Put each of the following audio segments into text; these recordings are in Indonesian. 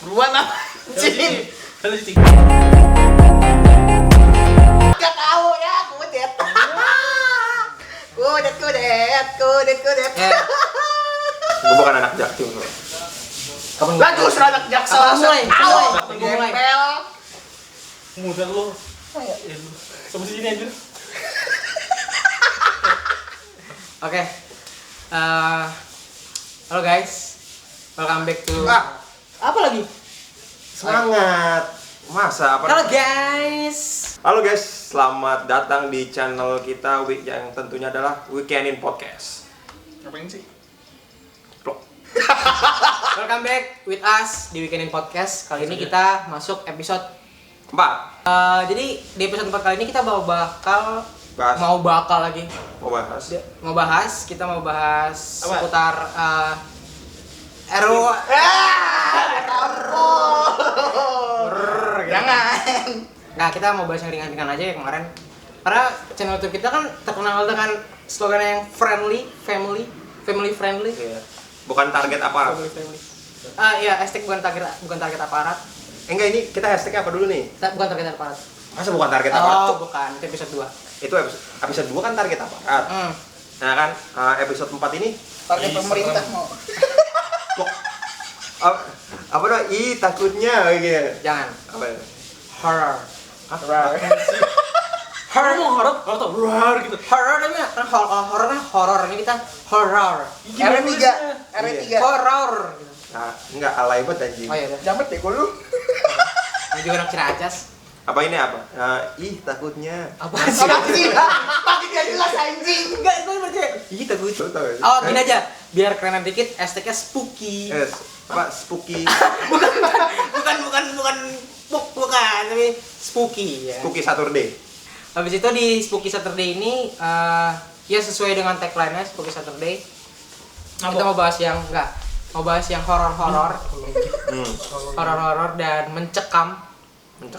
Buruan anjing. Gak tahu ya, kudet. Kudet. Gue bukan anak jaktim. Kapan Lah justru anak jaksel. mulai? Gembel. Mudah lu. Sama sini aja. Oke. Halo guys. Welcome back to apa lagi? Semangat. Masa apa? Halo guys. Halo guys, selamat datang di channel kita yang tentunya adalah Weekendin Podcast. Ngapain sih? Vlog. Welcome back with us di Weekendin Podcast. Kali ini kita masuk episode 4. jadi di episode 4 kali ini kita mau Bahas. mau bahas kita mau bahas Apa? seputar RO Jangan. Nah, kita mau bahas yang ringan-ringan aja ya kemarin. Karena channel YouTube kita kan terkenal dengan slogan yang friendly, family friendly. Iya. Bukan target aparat. Family friendly. Iya, hashtag bukan target aparat. Enggak, ini kita hashtagnya apa dulu nih? Bukan target aparat. Masa bukan target aparat? Oh, bukan. Itu episode 2. Itu episode 2 kan target aparat. Nah kan, episode 4 ini Target pemerintah mau. kok apa dah? Ih, takutnya gitu. Jangan. Apa ya? Horror. Horor atau roar gitu. Horror tapi kan horror kan horror. Ini kita horror. R3. Horror gitu. Nah, enggak alay banget anjing. Oh iya udah. Jamet deh lu. Ini juga anak Ciracas. Apa ini apa? Ih, takutnya. Apa Apa sih? Pagi dia jelas anjing. Enggak, itu percaya. Ih, takut. Oh, gini aja. Biar kerenan dikit, hashtagnya spooky. Apa spooky? bukan, tapi spooky ya. Spooky Saturday. Habis itu di Spooky Saturday ini ya sesuai dengan tagline-nya Spooky Saturday. Kita mau bahas yang horor-horor. Horor-horor dan mencekam.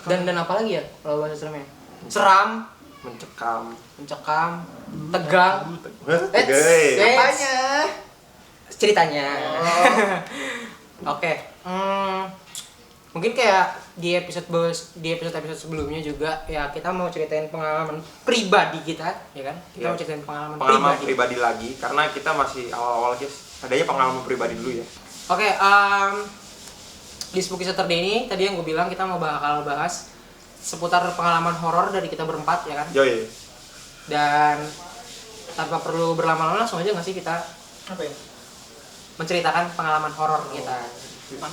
Dan apa lagi ya kalau bahasa seremnya? Seram, Mencekam. tegang. Apanya? Ceritanya. Oke. Mungkin kayak di episode sebelumnya juga ya kita mau ceritain pengalaman pribadi kita, ya kan? Kita mau ceritain pengalaman pribadi lagi karena kita masih awal-awal guys. Adanya pengalaman pribadi dulu ya. Oke, di Spooky Saturday ini tadi yang gue bilang kita mau bakal bahas seputar pengalaman horor dari kita berempat, ya kan? Joy. Dan tanpa perlu berlama-lama langsung aja nggak sih kita Apa ya? menceritakan pengalaman horor kita.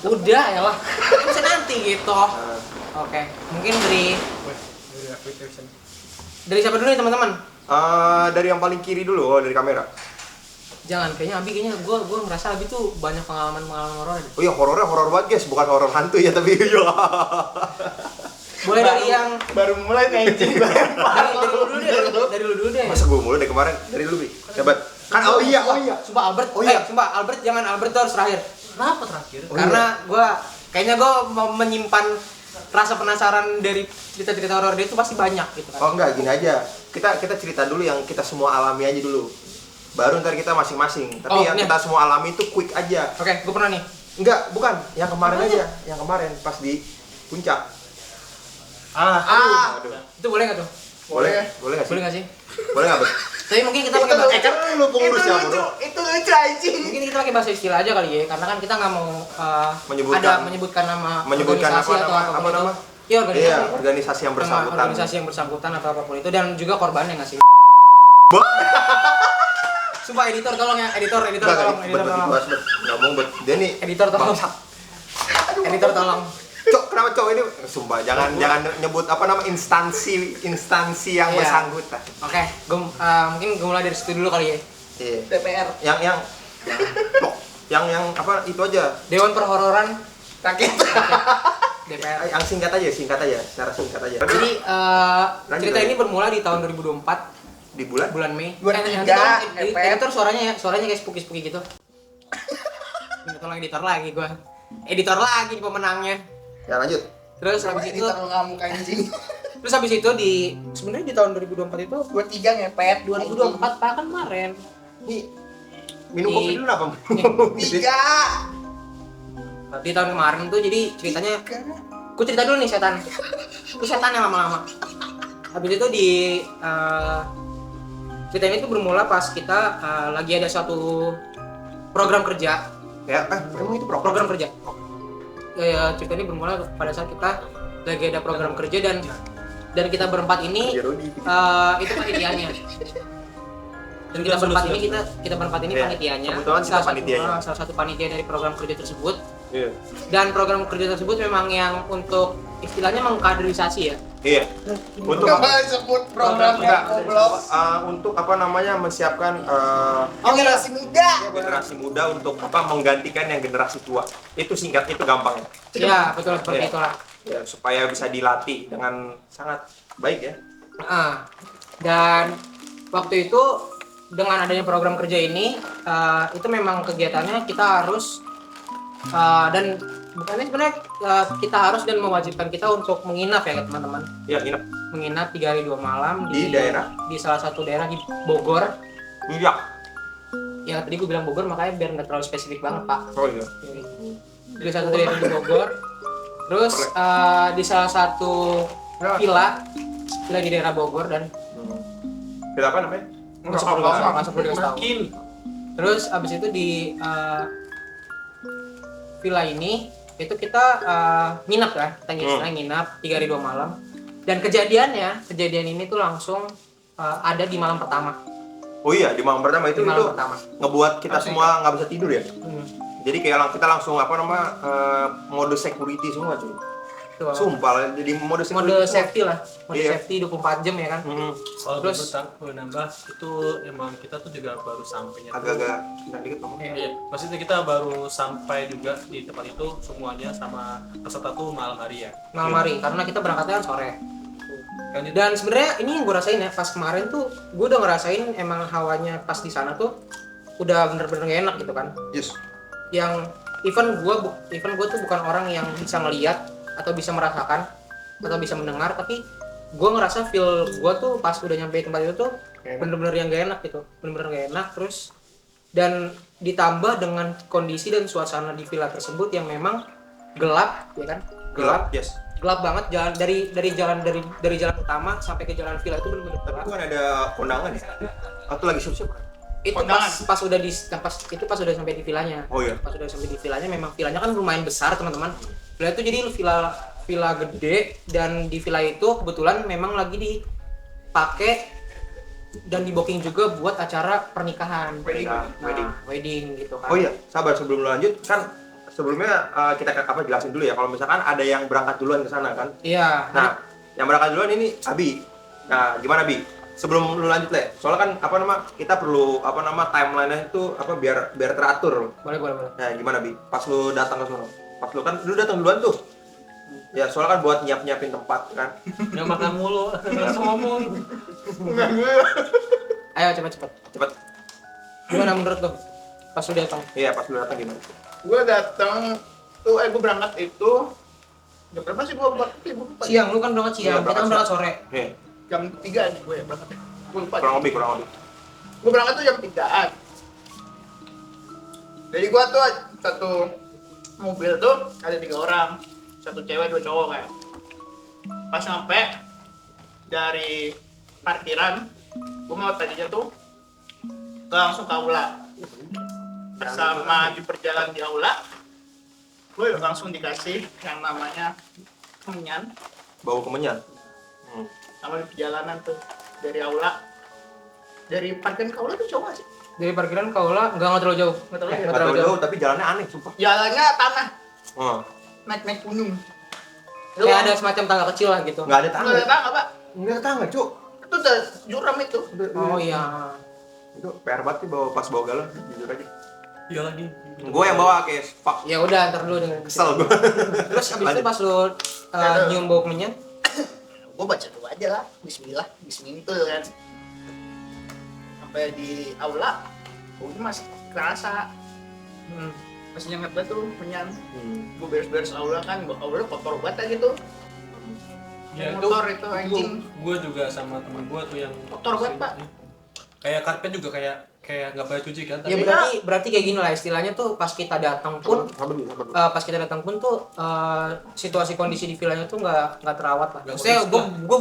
Udah ya lah, bisa nanti gitu. Oke, mungkin dari siapa dulu nih teman-teman? Dari yang paling kiri dulu, dari kamera. Jangan, kayaknya gue ngerasa Abi tuh banyak pengalaman horor. Oh iya, horornya horor banget guys, bukan horor hantu ya tapi iya. Boleh dari yang Baru mulai anjing. dari lu dulu deh. Masa gue mulu dari kemarin, dari lu Bi. Hebat. Kan oh iya. Sumpah Albert. Sumpah Albert, jangan Albert tuh harus terakhir. Kenapa terakhir? Karena kayaknya gue mau menyimpan rasa penasaran dari cerita-cerita horor dia itu pasti banyak gitu kan. Oh enggak, gini aja. Kita cerita dulu yang kita semua alami aja dulu. Baru ntar kita masing-masing. Tapi yang kita semua alami itu quick aja. Oke, gue pernah nih. Enggak, bukan. Yang kemarin aja. Yang kemarin pas di puncak. Aduh. Itu boleh nggak tuh? Boleh nggak sih? Boleh nggak sih? Boleh nggak, Bet? Tapi mungkin kita pakai bahasa. Kan lu pengurusnya, Bro. Itu lucu anjing. Mungkin kita pakai bahasa istilah aja kali ya, karena kan kita nggak mau menyebutkan nama organisasi atau apapun itu. nama? Iya, Iya, organisasi yang bersangkutan. Organisasi yang bersangkutan atau apapun itu dan juga korbannya nggak sih? Sumpah editor tolong ya, editor tolong. Nggak bohong, Bet. Dia nih Editor tolong. Editor tolong. Cok, kenapa cok ini? Sumpah, jangan nyebut apa nama instansi yang Iya. bersangkutan. Oke, mungkin gue mulai dari situ dulu kali ya. Iya. DPR. Yang apa itu aja. Dewan Perhororan Rakyat. DPR. Yang singkat aja, secara singkat aja. Jadi cerita lanjut. ini bermula di tahun 2024 Di bulan bulan Mei. 23, Editor suaranya kayak spooky gitu. Tolong editor lagi gua. Editor lagi di pemenangnya. Ya lanjut. Terus habis itu ngamuk anjing. Terus habis itu sebenarnya di tahun 2024 itu 23 ngepet. 2024 Pak kan kemarin. Nih minum kopi dulu apa? 3. Di tahun kemarin tuh jadi ceritanya, aku cerita dulu nih setan. Itu setan yang lama-lama. Habis itu di cerita ini tuh bermula pas kita lagi ada suatu program kerja. Ya, emang itu Program kerja. Ya, cerita ini bermula pada saat kita lagi ada program kerja dan kita berempat ini itu panitianya. Dan kita berempat ini panitianya. Kebetulan kita panitianya. Salah satu panitia dari program kerja tersebut. Iya. Dan program kerja tersebut memang yang untuk istilahnya mengkaderisasi ya. Iya. Untuk Coba sebut programnya goblok. untuk apa namanya mensiapkan Generasi muda. generasi muda untuk apa menggantikan yang generasi tua. Itu singkat, itu gampang ya. Ya, betul seperti Iya. itulah. Ya, supaya bisa dilatih dengan sangat baik ya. Dan waktu itu dengan adanya program kerja ini itu memang kegiatannya kita harus dan bukannya sebenarnya kita harus dan mewajibkan kita untuk menginap ya teman-teman. Ya, nginep Menginap 3 hari 2 malam di daerah di salah satu daerah di Bogor. Iya. Ya tadi gue bilang Bogor makanya biar nggak terlalu spesifik banget Pak. Oh iya. Di salah satu daerah di Bogor. Terus di salah satu villa di daerah Bogor dan Kita apa namanya? masuk perlu dikasih tahu. Terus abis itu di villa ini itu kita nginap kan, kita nginap 3 hari 2 malam. Dan kejadian ini tuh langsung ada di malam pertama. Oh iya, di malam pertama itu pertama. ngebuat kita semua nggak bisa tidur ya. Jadi kayak kita langsung apa nama mode security semua cuy. Sumpah, jadi mode safety lah, Iya. safety 24 jam ya kan. Kalau Terus gue nambah itu emang kita tuh juga baru sampainya agak-agak dikit ngomong. Iya, maksudnya kita baru sampai juga di tempat itu semuanya sama peserta tuh malam hari ya. malam hari karena kita berangkatnya kan sore. Kan itu Dan sebenarnya ini yang gue rasain ya pas kemarin tuh gue udah ngerasain emang hawanya pas di sana tuh udah bener-bener gak enak gitu kan. Yes. Yang even gue tuh bukan orang yang bisa ngelihat atau bisa merasakan atau bisa mendengar, tapi gue ngerasa feel gue tuh pas udah nyampe di tempat itu tuh bener-bener yang gak enak gitu, bener-bener gak enak. Terus dan ditambah dengan kondisi dan suasana di villa tersebut yang memang gelap ya kan, Yes. gelap banget. Jalan dari jalan utama sampai ke jalan villa itu bener-bener Tapi gelap. bukan ada kondangan ya? Atau lagi siap-siap? Itu pas udah sampai di villanya. Oh iya. Pas udah sampai di villanya, memang villanya kan lumayan besar teman-teman. Villa itu jadi villa gede, dan di villa itu kebetulan memang lagi dipakai dan di booking juga buat acara pernikahan. Wedding gitu kan. Oh iya, sabar sebelum lanjut kan sebelumnya kita jelasin dulu ya kalau misalkan ada yang berangkat duluan ke sana kan. Iya. Nah, yang berangkat duluan ini Abi. Nah, gimana Bi? Sebelum lu lanjut Le, soalnya kan kita perlu timeline-nya itu biar teratur. Boleh. Nah, gimana Bi? Pas lu datang ke sana. Pas lu datang duluan tuh. Ya, soalnya kan buat nyiapin tempat kan. nggak makan mulu, langsung ngomong. Ayo cepet. Gimana menurut lo? Pas lu datang? Iya, pas lu datang gimana? Gue datang tuh, gue berangkat itu jam berapa sih gue berangkat? Siang, lu kan berangkat siang, Iya, kita kan berangkat sore. Nih, Jam 3 nih gue ya berangkat. Gue lupa. kurang lebih. Gue berangkat tuh jam 3-an. Jadi gue tuh satu mobil tuh ada 3 orang, 1 cewek 2 cowok kayak. Pas sampai dari parkiran, gue mau tadinya tuh langsung ke aula. Sama di perjalanan di aula, gue langsung dikasih yang namanya kemenyan. Bau kemenyan. Sama di perjalanan tuh dari aula, dari parkiran ke aula tuh jauh nggak sih? Dari parkiran ke aula nggak terlalu jauh. Nggak terlalu jauh. Nggak terlalu jauh, tapi jalannya aneh, sumpah. Jalannya tanah, Oh, naik gunung. Kayak ada semacam tangga kecil lah gitu. nggak ada Nggak tangga. ada tangga pak, Nggak ada tangga, Cuk. itu udah juram itu. Oh iya. Itu PR banget sih bawa galon, jujur aja. Iya lagi. Gue yang bawa kayak fuck. Ya udah, ntar dulu dengan Kesel gue. Terus abis itu pas lu nyium bau kemenyan, Gue baca dulu aja lah, Bismillah kan. Sampai di aula, gue masih kerasa, masih nyengat banget tuh menyan. Gue beres-beres aula kan, aula kotor banget aja gitu. Ya, Motor itu anjing. Gue juga sama temen gue tuh yang Kotor banget, Pak. Kayak karpet juga kayak kayak nggak bayar cuci kan? Ya berarti kayak gini lah istilahnya tuh pas kita datang pun Sabar dulu, sabar dulu. pas kita datang pun tuh situasi kondisi di villanya tuh nggak terawat lah. Nggak Maksudnya kondusif gue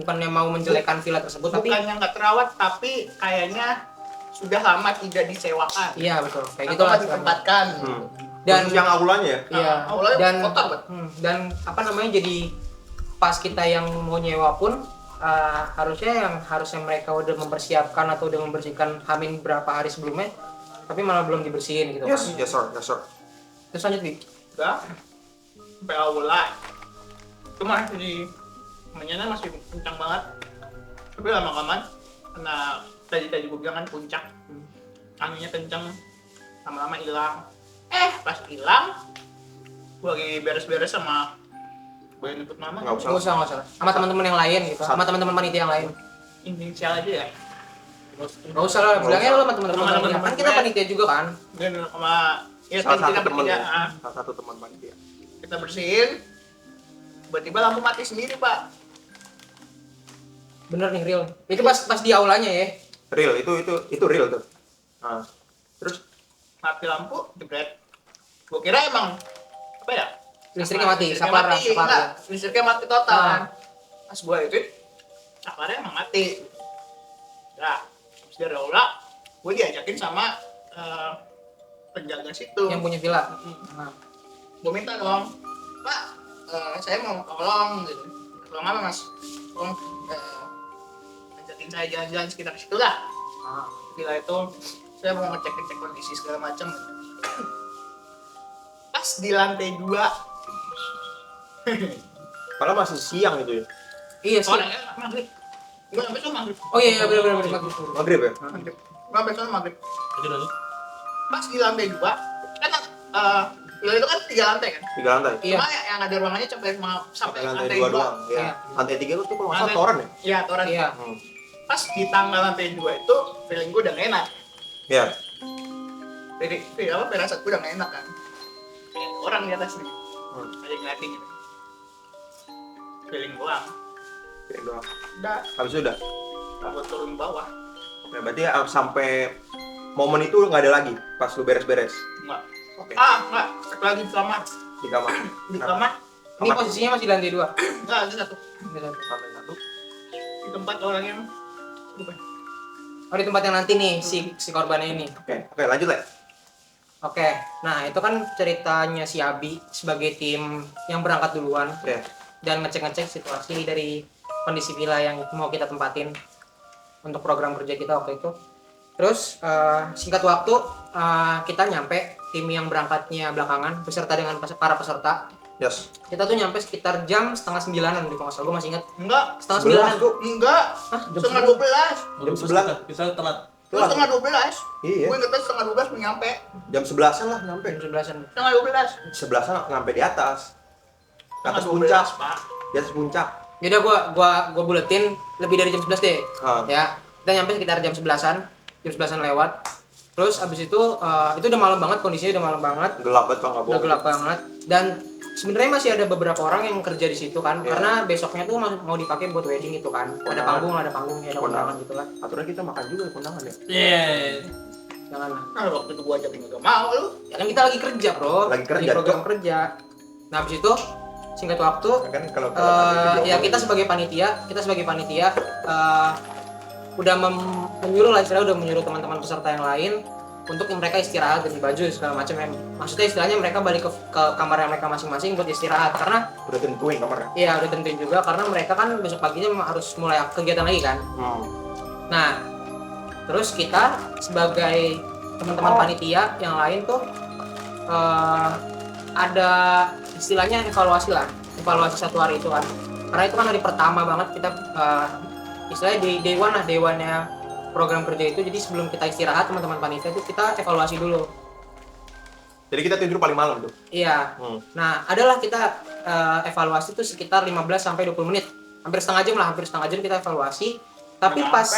bukannya mau menjelekan villa tersebut tapi bukannya nggak terawat tapi kayaknya sudah lama tidak disewakan iya betul kayak atau gitu lah nggak ditempatkan. Dan Khusus yang aulanya ya. iya Aulanya dan kotor banget. dan apa namanya jadi pas kita yang mau nyewa pun harusnya mereka udah mempersiapkan atau udah membersihkan hamin berapa hari sebelumnya tapi malah belum dibersihin gitu Yes, kan. yes sir. Terus lanjut Bi. Udah sampai aula itu masih di mainnya masih kencang banget tapi lama-lama karena tadi gue bilang kan puncak anginnya kencang lama-lama hilang pas hilang gue lagi beres-beres sama boleh nyebut nama Nggak Nggak usah sama teman-teman yang lain gitu sama teman-teman panitia yang lain inisial aja ya nggak usah lah bilangnya lo sama teman-teman Sama panitia kan kita panitia juga kan dan sama ya Salah kita satu teman bertiga ya. Salah satu teman panitia. kita bersihin tiba-tiba lampu mati sendiri pak. bener nih real itu pas di aulanya ya. Real itu real tuh. Nah, terus Mati lampu jebret gue kira emang apa ya listriknya mati listriknya saklar mati, enggak, listriknya mati total kan. Pas gue itu saklarnya emang mati. Nah, habis dari aula, gue diajakin sama penjaga situ. yang punya villa. Nah, Gue minta dong, Pak, saya mau tolong gitu. Tolong apa mas? Tolong ajakin saya jalan-jalan sekitar situ lah. Villa itu saya mau ngecek kondisi segala macam. Pas di lantai 2 padahal masih siang itu ya. iya sih. orangnya maghrib. Gue sampai sana maghrib. Oh iya benar. Maghrib ya? Maghrib. Gue sampai sana maghrib. Lanjut. Pas di lantai 2 kan villa itu kan 3 lantai kan. 3 lantai. Iya. Cuma yang ada ruangannya sampai Sampai lantai lantai 2 2. doang. Ya. Iya. Lantai 3 itu kalau nggak salah Lantai- toren ya? Iya, toren. Iya. Pas di tangga lantai 2 itu feeling gue udah gak enak. Iya. Jadi firasat gue udah gak enak kan. Kayak orang di atas nih. Ada yang ngeliatin gitu. Feeling doang. Kira doang. Udah, Habis itu udah. gue turun bawah. Oke, berarti sampai momen itu nggak ada lagi pas lu beres-beres Enggak. Oke. Enggak. Satu lagi di kamar. di kamar. Di kamar. Ini posisinya masih di lantai 2. Enggak, ada satu. Lantai 1. Di tempat orang yang lupa. Oh di tempat yang nanti nih si korbannya ini. Oke, lanjut lah. Oke, nah itu kan ceritanya si Abi sebagai tim yang berangkat duluan Oke. dan ngecek-ngecek situasi dari kondisi villa yang mau kita tempatin untuk program kerja kita waktu itu. Terus singkat waktu kita nyampe tim yang berangkatnya belakangan beserta dengan para peserta. Yes. Kita tuh nyampe sekitar jam 8:30 di kalau gue masih ingat. Enggak. 8:30 tuh. Enggak. Hah? Setengah 12. Jam 11. Kita telat. Terus setengah 12. Iya. Gue ingetnya setengah 12 mau nyampe. Jam 11-an lah nyampe. Jam 11-an. Setengah 12. 11-an nyampe di atas. Ke atas Setengah puncak. 12, Pak. Di atas puncak. Yaudah gua buletin lebih dari jam 11 deh. Ya. Kita nyampe sekitar jam 11-an. Jam 11-an lewat. Terus abis itu udah malam banget, kondisinya udah malam banget. Gelap banget Bang, nggak Udah bohong. gelap banget. Dan sebenarnya masih ada beberapa orang yang kerja di situ kan, Iya. karena besoknya tuh mau dipakai buat wedding gitu kan. Ada panggung, ada kondangan gitu lah. Aturan kita makan juga kondangan ya. Jangan lah. Nah, waktu itu gua ajakin gak mau lu. Ya kan kita lagi kerja, Bro. Lagi kerja, program kerja. Nah, habis itu singkat waktu Kan kalau ya kita sebagai panitia udah menyuruh lah istilahnya, udah menyuruh teman-teman peserta yang lain untuk mereka istirahat, ganti baju segala macam. Maksudnya istilahnya mereka balik ke kamarnya mereka masing-masing buat istirahat karena udah tentuin kamarnya. iya udah tentuin juga karena mereka kan besok paginya harus mulai kegiatan lagi kan. Nah, terus kita sebagai teman-teman panitia yang lain tuh ada istilahnya evaluasi satu hari itu kan. Karena itu kan hari pertama banget kita istilahnya di dewannya program kerja itu. Jadi sebelum kita istirahat teman-teman panitia itu kita evaluasi dulu. Jadi kita tidur paling malam tuh. Iya. Nah, adalah kita evaluasi itu sekitar 15 sampai 20 menit. Hampir setengah jam kita evaluasi. Tapi Nyampe. pas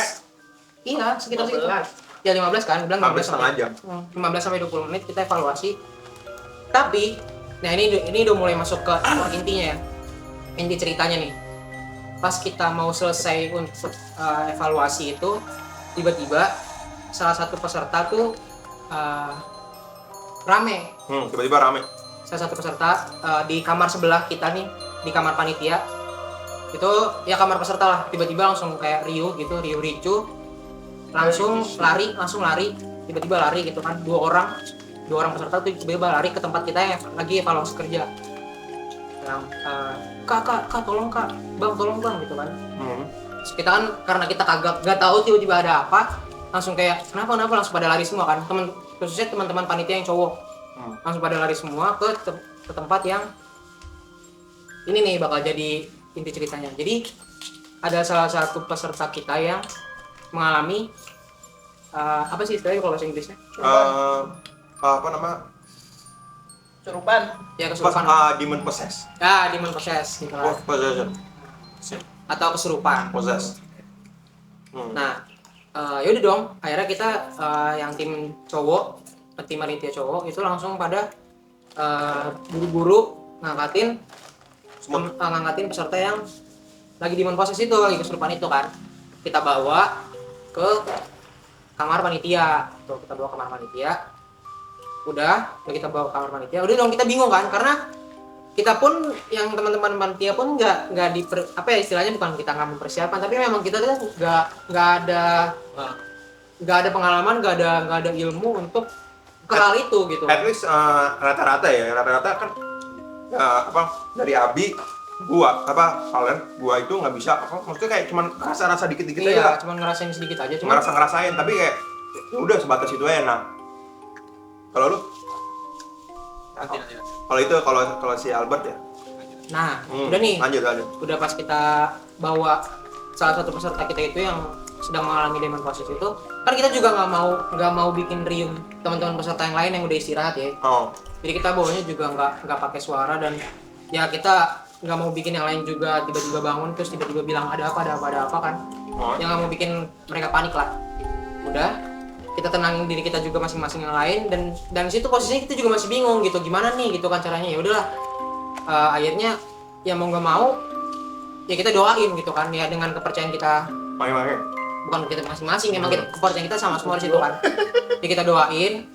iya sekitar segitu. 15. Ya 15 kan, bilang Hampir 15 setengah jam. 15 sampai 20 menit kita evaluasi. Tapi nah ini udah mulai masuk ke intinya ya. Inti ceritanya nih. Pas kita mau selesai untuk evaluasi itu tiba-tiba salah satu peserta tuh rame. Tiba-tiba rame. Salah satu peserta di kamar sebelah kita nih, di kamar panitia. Itu ya kamar peserta lah, tiba-tiba langsung kayak riuh gitu, riuh-ricuh. Langsung lari, tiba-tiba lari gitu kan. Dua orang peserta tuh tiba-tiba lari ke tempat kita yang lagi evaluasi kerja. Yang kak tolong kak, bang tolong bang gitu kan. Terus kita kan karena kita kagak nggak tahu tiba-tiba ada apa, langsung kayak kenapa langsung pada lari semua kan, khususnya teman-teman panitia yang cowok. Langsung pada lari semua ke tempat yang ini nih bakal jadi inti ceritanya. Jadi ada salah satu peserta kita yang mengalami apa sih istilahnya kalau bahasa Inggrisnya? Apa nama? Kesurupan. Ya kesurupan. Demon possess. Ya demon possess gitu kan. Possession. Atau kesurupan. Possess. Nah, yaudah dong. Akhirnya kita yang tim cowok, tim panitia cowok itu langsung pada buru-buru ngangkatin peserta yang lagi demon possess itu, lagi kesurupan itu kan. Kita bawa ke kamar panitia. Tuh, kita bawa ke kamar panitia. Udah kita bawa ke kamar panitia. Udah dong kita bingung kan, karena kita pun yang teman-teman panitia pun nggak apa ya istilahnya, bukan kita nggak mempersiapkan, tapi memang kita tuh nggak ada pengalaman, nggak ada ilmu untuk ke hal itu gitu. At least rata-rata kan dari Abi gua itu nggak bisa maksudnya kayak cuman rasa dikit-dikit aja lah. Cuman ngerasain sedikit aja, cuma ngerasain tapi kayak ya udah sebatas itu aja. Nah kalau lu kalau si Albert ya, nah udah nih lanjut udah pas kita bawa salah satu peserta kita itu yang sedang mengalami demon possess itu, kan kita juga nggak mau bikin riuh teman-teman peserta yang lain yang udah istirahat ya. Jadi kita bawanya juga nggak pakai suara, dan ya kita nggak mau bikin yang lain juga tiba-tiba bangun terus tiba-tiba bilang ada apa kan. Yang nggak mau bikin mereka panik lah. Udah kita tenangin diri kita juga masing-masing yang lain, dan situ posisinya kita juga masih bingung gitu gimana nih gitu kan caranya. Ya udahlah, akhirnya ya mau nggak mau ya kita doain gitu kan, ya dengan kepercayaan kita bukan kita masing-masing, emang kita kepercayaan kita sama semua di situ kan. Ya kita doain,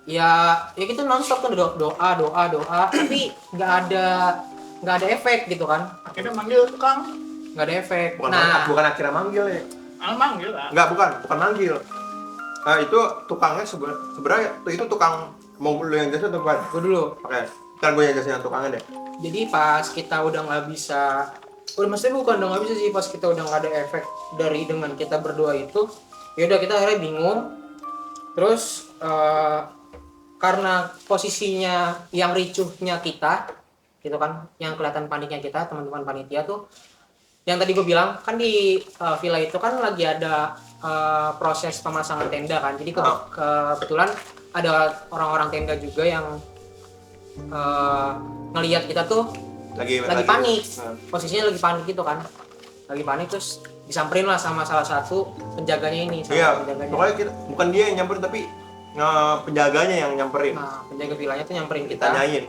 ya kita nonstop kan doa tapi nggak ada efek gitu kan. Akhirnya manggil tukang. Nggak ada efek. Bukan akhirnya manggil ya. Manggil lah. Nggak, bukan manggil. Itu tukangnya sebenarnya itu tukang mau lu yang jasa atau bukan? Gue dulu. Oke. Kan gue yang jasa tukangnya deh. Jadi pas kita udah nggak bisa, maksudnya bukan udah nggak bisa sih, pas kita udah nggak ada efek dari dengan kita berdoa itu, ya udah kita akhirnya bingung. Terus karena posisinya yang ricuhnya kita, gitu kan, yang kelihatan paniknya kita, teman-teman panitia tuh, yang tadi gue bilang kan di villa itu kan lagi ada proses pemasangan tenda kan. Jadi kebetulan ada orang-orang tenda juga yang ngelihat kita tuh lagi panik. Posisinya lagi panik gitu kan. Lagi panik, terus disamperin lah sama salah satu penjaganya ini. Penjaganya. Pokoknya bukan dia yang nyamperin, tapi penjaganya yang nyamperin. Nah, penjaga villanya tuh nyamperin kita. Tanyain.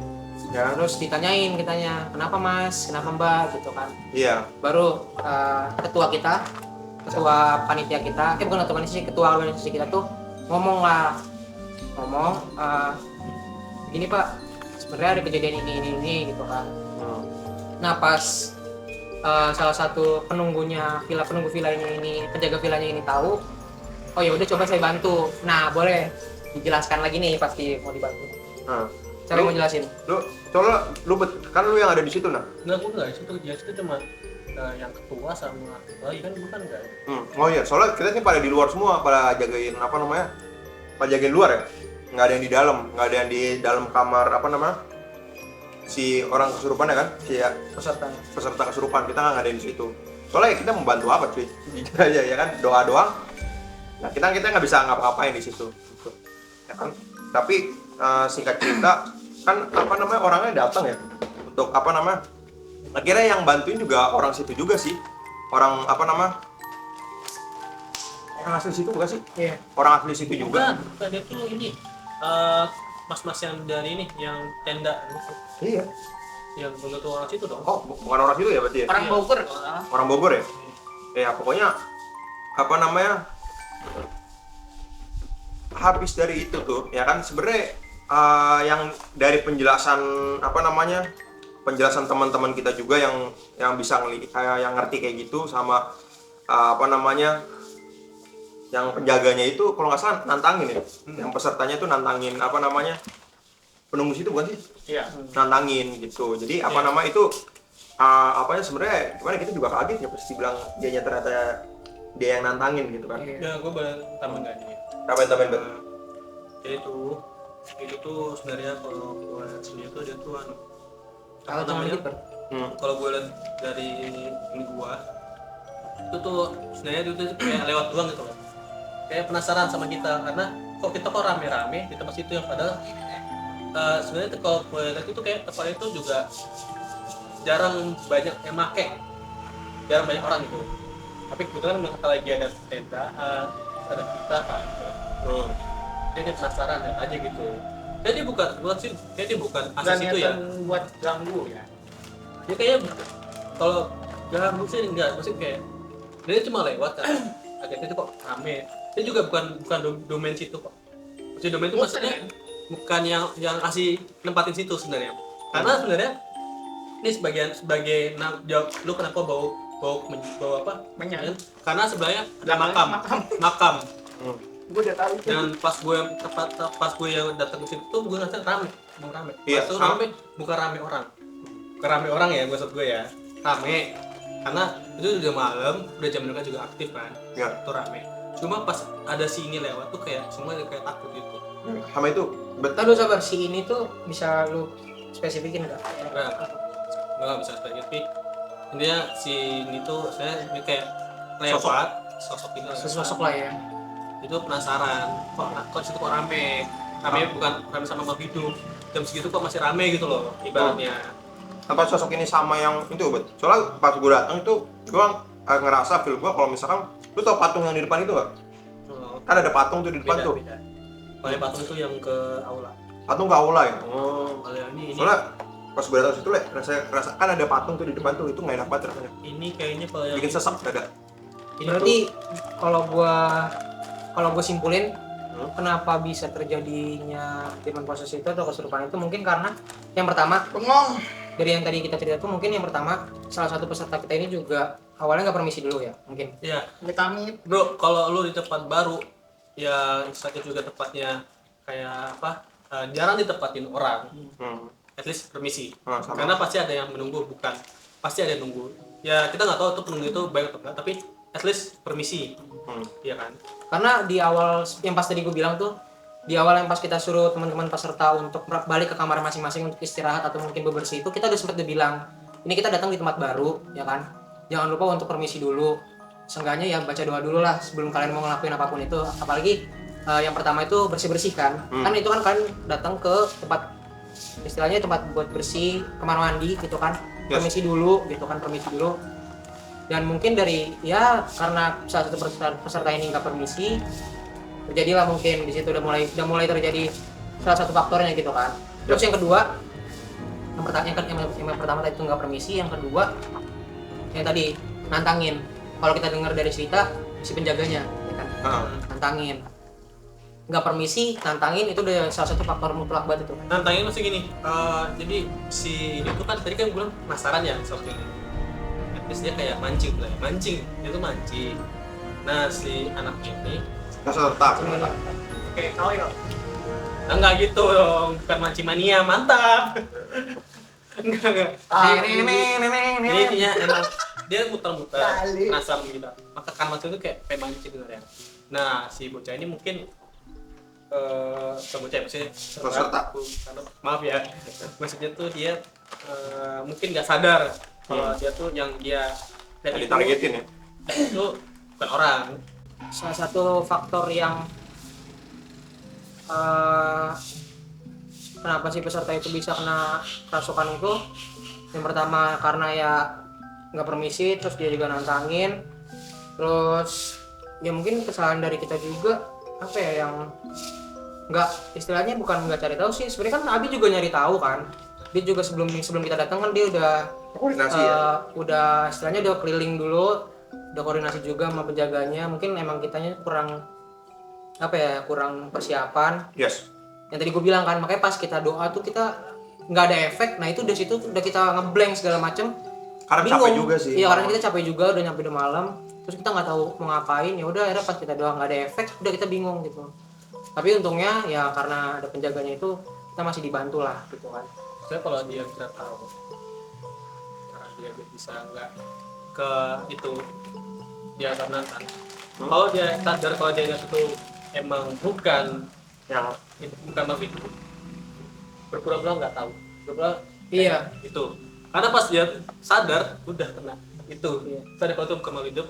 Ya. Terus ditanyain kitanya, kenapa mas, kenapa mbak gitu kan. Iya. Baru ketua panitia kita, bukan ketua panitia, ketua organisasi kita tuh ngomong gini pak, sebenarnya ada kejadian ini gitu kan. Nah pas salah satu penunggu villanya ini, penjaga villanya ini tahu, oh ya udah coba saya bantu. Nah boleh dijelaskan lagi nih, pasti mau dibantu. Saya mau jelasin. Lu kan lu yang ada di situ nah. Enggak, gua enggak, itu cuma yang ketua sama bayi kan bukan enggak. Oh iya, soalnya kita sih pada di luar semua, pada jagain pada jagain luar ya. Nggak ada yang di dalam, nggak ada yang di dalam kamar si orang kesurupan ya kan, si peserta kesurupan, kita nggak ada yang di situ. Soalnya kita membantu apa cuy, jujur aja ya kan, doa doang. Nah kita nggak bisa ngapa-ngapain di situ, ya kan. Tapi singkat cerita kan orangnya datang ya untuk akhirnya yang bantuin juga orang situ juga sih, orang asli situ bukan sih? Iya. Orang asli situ juga. Bukan dia tuh ini mas-mas yang dari ini yang tenda. Iya. Yang begitu orang situ dong. Oh, bukan orang situ ya berarti ya? Orang Bogor. Orang Bogor ya? Ya pokoknya habis dari itu tuh ya kan sebenarnya yang dari penjelasan apa namanya penjelasan teman-teman kita juga yang bisa yang ngerti kayak gitu sama apa namanya yang penjaganya itu kalau nggak salah nantangin ya yang pesertanya itu nantangin apa namanya penunggu situ bukan sih Iya. nantangin gitu jadi apa nama itu apanya sebenarnya gimana kita juga kaget ya pasti bilang dia ternyata dia yang nantangin gitu kan Ya, gue boleh tambah nggak nih? tambahin bet Jadi itu tuh sebenarnya kalau gue lihat sendiri tuh dia tuh apa Kalau cuma namanya? gitu. Kalau gue lihat dari ini gua itu tuh sebenarnya itu tuh kayak lewat doang gitu loh. Kayak penasaran sama kita karena kok rame-rame di tempat situ yang padahal sebenarnya tuh kalau gue lihat itu kayak tempat itu juga jarang banyak yang make, jarang banyak orang gitu. Tapi kebetulan mereka lagi ada tenda, ada kita kan. Jadi penasaran ya aja gitu. Jadi bukan asas itu ya. buat ganggu ya. Ya kayaknya kalau ganggu sih enggak, maksudnya kayak dia cuma lewat kan. Agak itu kok rame. Dia juga bukan domain situ kok. Maksudnya domain itu maksudnya bukan yang asli nempatin situ sebenarnya. Karena sebenarnya ini sebagai jawab lu kenapa bau apa? Menyan. Karena sebenarnya ada makam. Gue udah tahu itu. Dan pas gue yang datang ke situ tuh gue ngerasa rame. Iya, Pas tuh sama. rame bukan rame orang ya maksud gue ya, rame karena itu udah malam, udah jam mereka juga aktif kan, ya itu rame. Cuma pas ada si ini lewat tuh kayak semua kayak takut gitu. sama itu Bentar dulu sabar, si ini tuh bisa lu spesifikin nggak? Nggak bisa spesifik. Intinya si ini tuh saya ini kayak lewat sosok ini lewat. Sesosok lah ya. Itu penasaran kok situ kok rame bukan rame sama makhluk hidup, jam segitu kok masih rame gitu loh ibaratnya. apa sosok ini sama yang itu bet soalnya pas gue datang itu gue ngerasa feel gue kalau misalkan lu tau patung yang di depan itu nggak Oh, kan ada patung tuh di depan tuh beda. Kalau yang patung itu yang ke aula. patung ke aula ya Kalau yang ini soalnya pas gue datang situ rasa kan ada patung tuh di depan tuh itu nggak enak banget rasanya ini kayaknya kalau yang bikin sesak dada ini Berarti kalau gua simpulin kenapa bisa terjadinya demon possess itu atau kesurupan itu mungkin karena yang pertama Bengong. dari yang tadi kita cerita tuh mungkin yang pertama salah satu peserta kita ini juga awalnya nggak permisi dulu ya mungkin. ya Amit-amit. bro, kalau lu di tempat baru ya sakit juga tempatnya kayak apa jarang ditempatin orang, at least permisi. Sama. Karena pasti ada yang menunggu, pasti ada yang nunggu ya. Kita nggak tahu tuh penunggu itu baik atau enggak, tapi at least permisi. Iya kan. Karena di awal yang pas tadi gue bilang tuh di awal yang pas kita suruh teman-teman peserta untuk balik ke kamar masing-masing untuk istirahat atau mungkin bebersih itu kita udah sempat bilang ini kita datang di tempat baru ya kan, jangan lupa untuk permisi dulu, seenggaknya ya baca doa dulu lah sebelum kalian mau ngelakuin apapun itu, apalagi yang pertama itu bersih-bersih kan itu kan kalian datang ke tempat istilahnya tempat buat bersih, kamar mandi gitu kan, permisi dulu gitu kan, permisi dulu. Dan mungkin dari ya karena salah satu peserta ini nggak permisi, terjadilah mungkin di situ udah mulai terjadi salah satu faktornya gitu kan. Terus yang kedua, yang pertama tadi itu nggak permisi, yang kedua yang tadi nantangin. Kalau kita dengar dari cerita si penjaganya, ya kan, nantangin, nggak permisi, nantangin itu udah salah satu faktor mutlak banget itu. Nantangin masih gini, jadi si ini tuh kan tadi kan gue bilang penasaran ya soal ini. Terus dia kayak mancing, dia tuh mancing. Nah si anak ini peserta Kayak kau ya. enggak gitu dong, bukan mancing mania, mantap. enggak. Jadi intinya emang dia muter-muter, Kali. penasaran gitu. Maka kan mancing itu kayak mancing sebenarnya. Nah si bocah ini mungkin bocah maksudnya Peserta. maaf ya, maksudnya tuh dia mungkin nggak sadar kalau dia tuh yang dia lihat itu ditargetin ya itu bukan orang. Salah satu faktor yang kenapa si peserta itu bisa kena kerasukan itu, yang pertama karena ya nggak permisi, terus dia juga nantangin, terus ya mungkin kesalahan dari kita juga apa ya, yang nggak istilahnya bukan nggak cari tahu sih, sebenarnya kan Abi juga nyari tahu kan, dia juga sebelum kita datang kan dia udah koordinasi ya udah istilahnya udah keliling dulu, udah koordinasi juga sama penjaganya. Mungkin emang kitanya kurang apa ya, kurang persiapan. Yes. Yang tadi gue bilang kan, makanya pas kita doa tuh kita nggak ada efek. Nah itu dari situ udah kita ngeblank segala macem. Karena Bingung. capek juga sih. Iya, karena kita capek juga, udah nyampe udah malam. Terus kita nggak tahu mau ngapain. Ya udah, akhirnya pas kita doa nggak ada efek, udah kita bingung gitu. Tapi untungnya ya karena ada penjaganya itu kita masih dibantu lah gitu kan. Saya kalau dia kita tahu cara dia bisa nggak ke itu dia karena kan kalau dia sadar kalau dia itu emang bukan yang itu bukan makhluk itu berpura-pura nggak tahu berpura Iya. itu karena pas dia sadar udah kena itu Iya. sadar kalau itu bukan makhluk hidup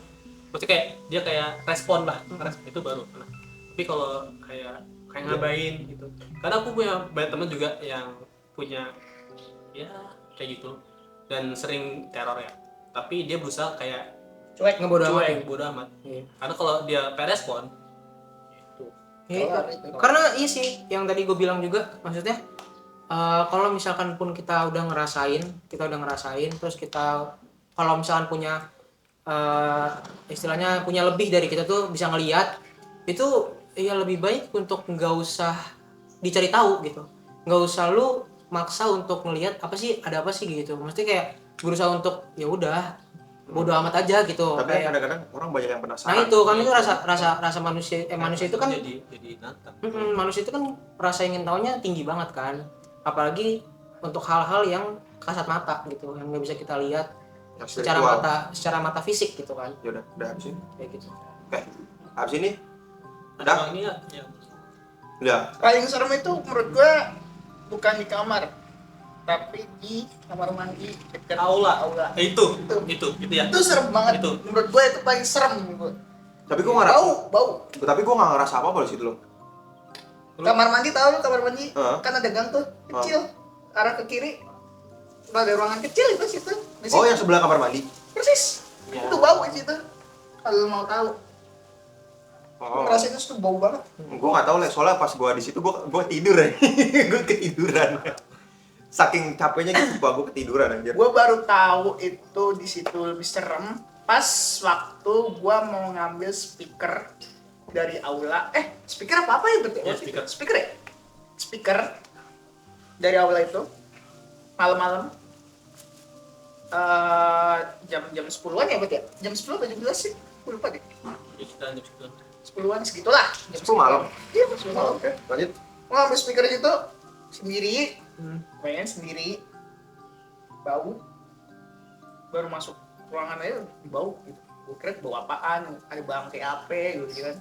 pasti kayak dia kayak respon lah respon itu baru kena. Tapi kalau kayak ngabain gitu karena aku punya banyak teman juga yang punya ya kayak gitu dan sering teror ya tapi dia berusaha kayak Cuek. Ngebodo amat. Ya? bodo amat Iya. karena kalau dia respon itu Ya, Kelar itu. itu. Karena iya sih, yang tadi gue bilang juga, maksudnya kalau misalkan pun kita udah ngerasain, terus kita kalau misalkan punya istilahnya punya lebih dari kita tuh bisa ngelihat, itu ya lebih baik untuk nggak usah dicari tahu gitu, nggak usah lu maksa untuk ngelihat apa sih, ada apa sih gitu, mesti kayak berusaha untuk ya udah bodo amat aja gitu. Tapi Kayak, kadang-kadang orang banyak yang penasaran. nah itu kan itu rasa manusia itu kan jadi nantang manusia itu kan rasa ingin tahunya tinggi banget kan, apalagi untuk hal-hal yang kasat mata gitu, yang nggak bisa kita lihat Yang secara spiritual. mata fisik gitu kan, Ya udah habis ini. kayak gitu. Oke. Habis ini ada Udah? orang ini ya udah. Paling serem itu menurut gue bukan di kamar, tapi di kamar mandi dekat aula itu ya Itu serem banget. Itu. Menurut gue itu paling serem gue. Tapi gua nggak Bau. tapi gua nggak ngerasa apa-apa di situ loh. Kamar mandi, tahu lu kamar mandi? Heeh. Kan ada gang tuh kecil, arah ke kiri. Ada ruangan kecil itu situ. Di Oh, situ. yang sebelah kamar mandi. Persis. Ya. Itu bau di situ. Kalau lu mau tahu. Oh. Ngerasain itu tuh bau banget. Gua nggak tahu lah, soalnya pas gua di situ gua tidur ya. Gua ketiduran. Saking capeknya gitu, gua ketiduran anjir. Gue baru tahu itu di situ lebih serem pas waktu gue mau ngambil speaker dari aula. Speaker apa ya betul? Ya, speaker. Speaker ya? Speaker dari aula itu malam-malam. Jam 10-an ya bet ya? Jam 10 atau jam 11 sih? Gue lupa deh. kita 10-an segitulah. Jam 10 malam? Iya, 10 malam. Oke, lanjut. Gue ngambil speaker itu sendiri, main sendiri, bau, baru masuk ruangan aja bau gitu. Gue kira bau apaan, ada bangke apa gitu kan,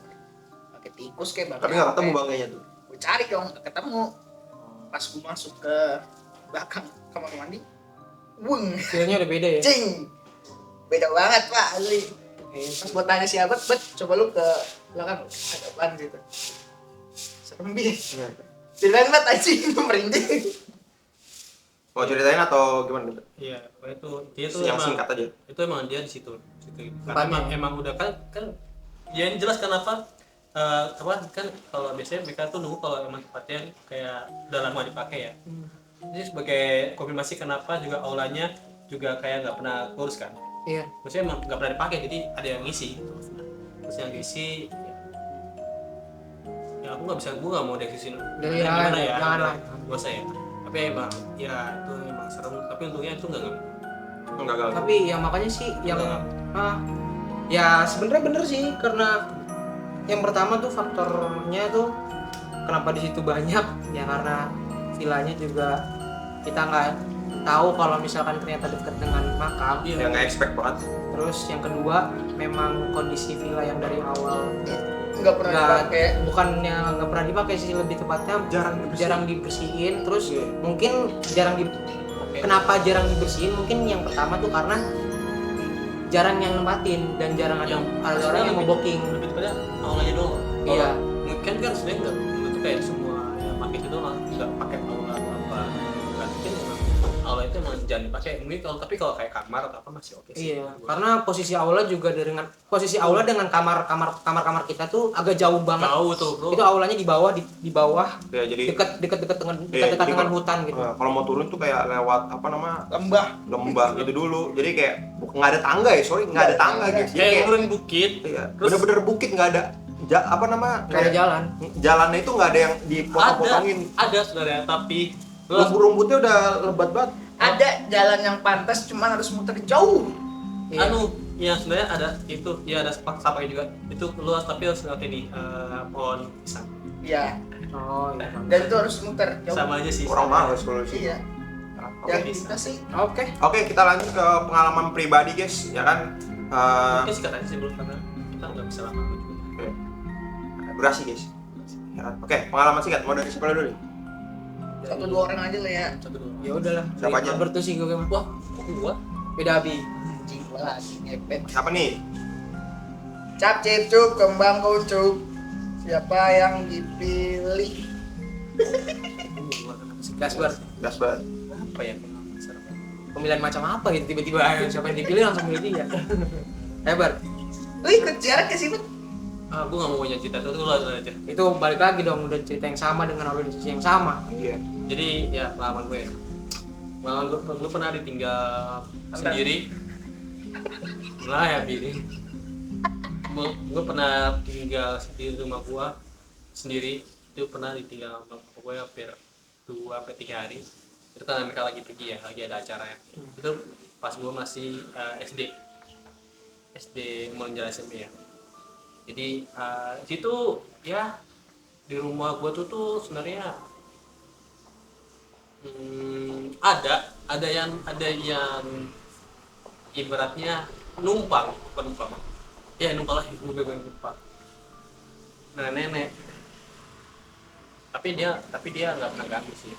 pakai tikus kayak bangke. Tapi nggak ketemu bangkainya tuh. Gue cari dong, nggak ketemu. Pas gue masuk ke belakang kamar mandi, weng, Feelnya udah beda ya. cing, beda banget pak. Asli. Pas gue tanya si Abad, bet, coba lu ke belakang, ada apaan gitu. Serem bi. Ceritain banget anjing, gue merinding. Mau ceritain atau gimana? iya itu dia tuh Yang emang singkat aja. itu emang dia di situ karena Tempatnya. emang udah kan ya ini jelas kenapa apa kan kalau biasanya mereka tuh nunggu kalau emang tempatnya kayak udah lama dipakai ya jadi sebagai konfirmasi kenapa juga aulanya juga kayak nggak pernah kurus kan Iya. maksudnya emang nggak pernah dipakai jadi ada yang ngisi gitu. Terus yang ngisi ya aku nggak bisa gue nggak mau dieksisin Jangan, jangan lah. gue saya tapi emang ya itu emang serem tapi untungnya itu nggak Enggak. Tapi ya makanya sih yang ya sebenarnya bener sih, karena yang pertama tuh faktornya tuh kenapa di situ banyak ya karena villanya juga kita nggak tahu kalau misalkan ternyata dekat dengan makam. Yang nggak expect banget. Terus yang kedua memang kondisi villa yang dari awal Nggak pernah dipakai. bukannya nggak pernah dipakai sih, lebih tepatnya jarang dibersihin. Terus Iya. mungkin kenapa jarang dibersihin, mungkin yang pertama tuh karena jarang yang nempatin dan jarang ada orang yang mau booking. lebih tepatnya aulanya doang Iya. mungkin kan sebenarnya nggak itu kayak semua yang pakai itu doang nggak pakai aula atau apa kan mungkin emang aula itu emang jangan dipakai mungkin tapi kalau kayak kamar atau apa masih oke sih Iya, karena posisi aula juga dengan kamar kita tuh agak jauh banget. jauh tuh bro Itu aulanya di bawah Ya jadi dekat dengan Iya, jadi dengan kalau- hutan gitu. kalau mau turun tuh kayak lewat apa nama Lembah. gitu dulu. Jadi kayak nggak ada tangga ya, sorry nggak ada tangga guys. Jadi kayak kayak turun bukit iya, terus bener-bener bukit nggak ada apa nama Nggak ada jalan. jalannya itu nggak ada yang dipotong-potongin. Ada sebenarnya, tapi Rumput-rumputnya udah lebat banget. Ada jalan yang pantas, cuman harus muter jauh. Iya. ya sebenarnya ada itu, ya ada sapanya juga. Itu luas tapi harus lewat ini pohon pisang. Iya. Oh iya. Dan itu harus muter jauh. Sama aja sih. Kurang males kalau sih. Iya. Oke. Yang kita sih. Oke. Oke, kita lanjut ke pengalaman pribadi guys, ya kan. Mungkin singkat aja sih bro, karena kita nggak bisa lama juga. Durasi guys. Ya kan? Oke, pengalaman singkat. Mau dari siapa dulu nih? 1-2 orang aja lah ya. Satu dulu. Ya udahlah. Siapa aja? Albert tuh sih gue gimana? Wah, kok gua? Beda Abi. Anjing gua lagi ngepet. Siapa nih? Cap cip kembang kucup. Siapa yang dipilih? Gasper. Gas banget. Apa ya pengalaman seru? Pemilihan macam apa gitu tiba-tiba siapa yang dipilih langsung milih dia. Hebat. Lu ikut jarak ke sini? Gue nggak mau punya cita itu dulu aja. Itu balik lagi dong udah cerita yang sama dengan organisasi yang sama. Iya. Jadi ya pengalaman gue. Pengalaman lu pernah ditinggal sendiri? Pernah ya Billy. Gue pernah tinggal di rumah gue sendiri. Itu pernah ditinggal sama gue hampir 2-3 hari. Itu kan mereka lagi pergi ya, lagi ada acara ya. Itu pas gue masih SD mau jelasin ya. Jadi situ ya di rumah gue tuh sebenarnya ada yang ibaratnya numpang, bukan numpang. Ya numpang lah, ibu gue numpang. Nah nenek. Tapi dia nggak pernah ganggu sih.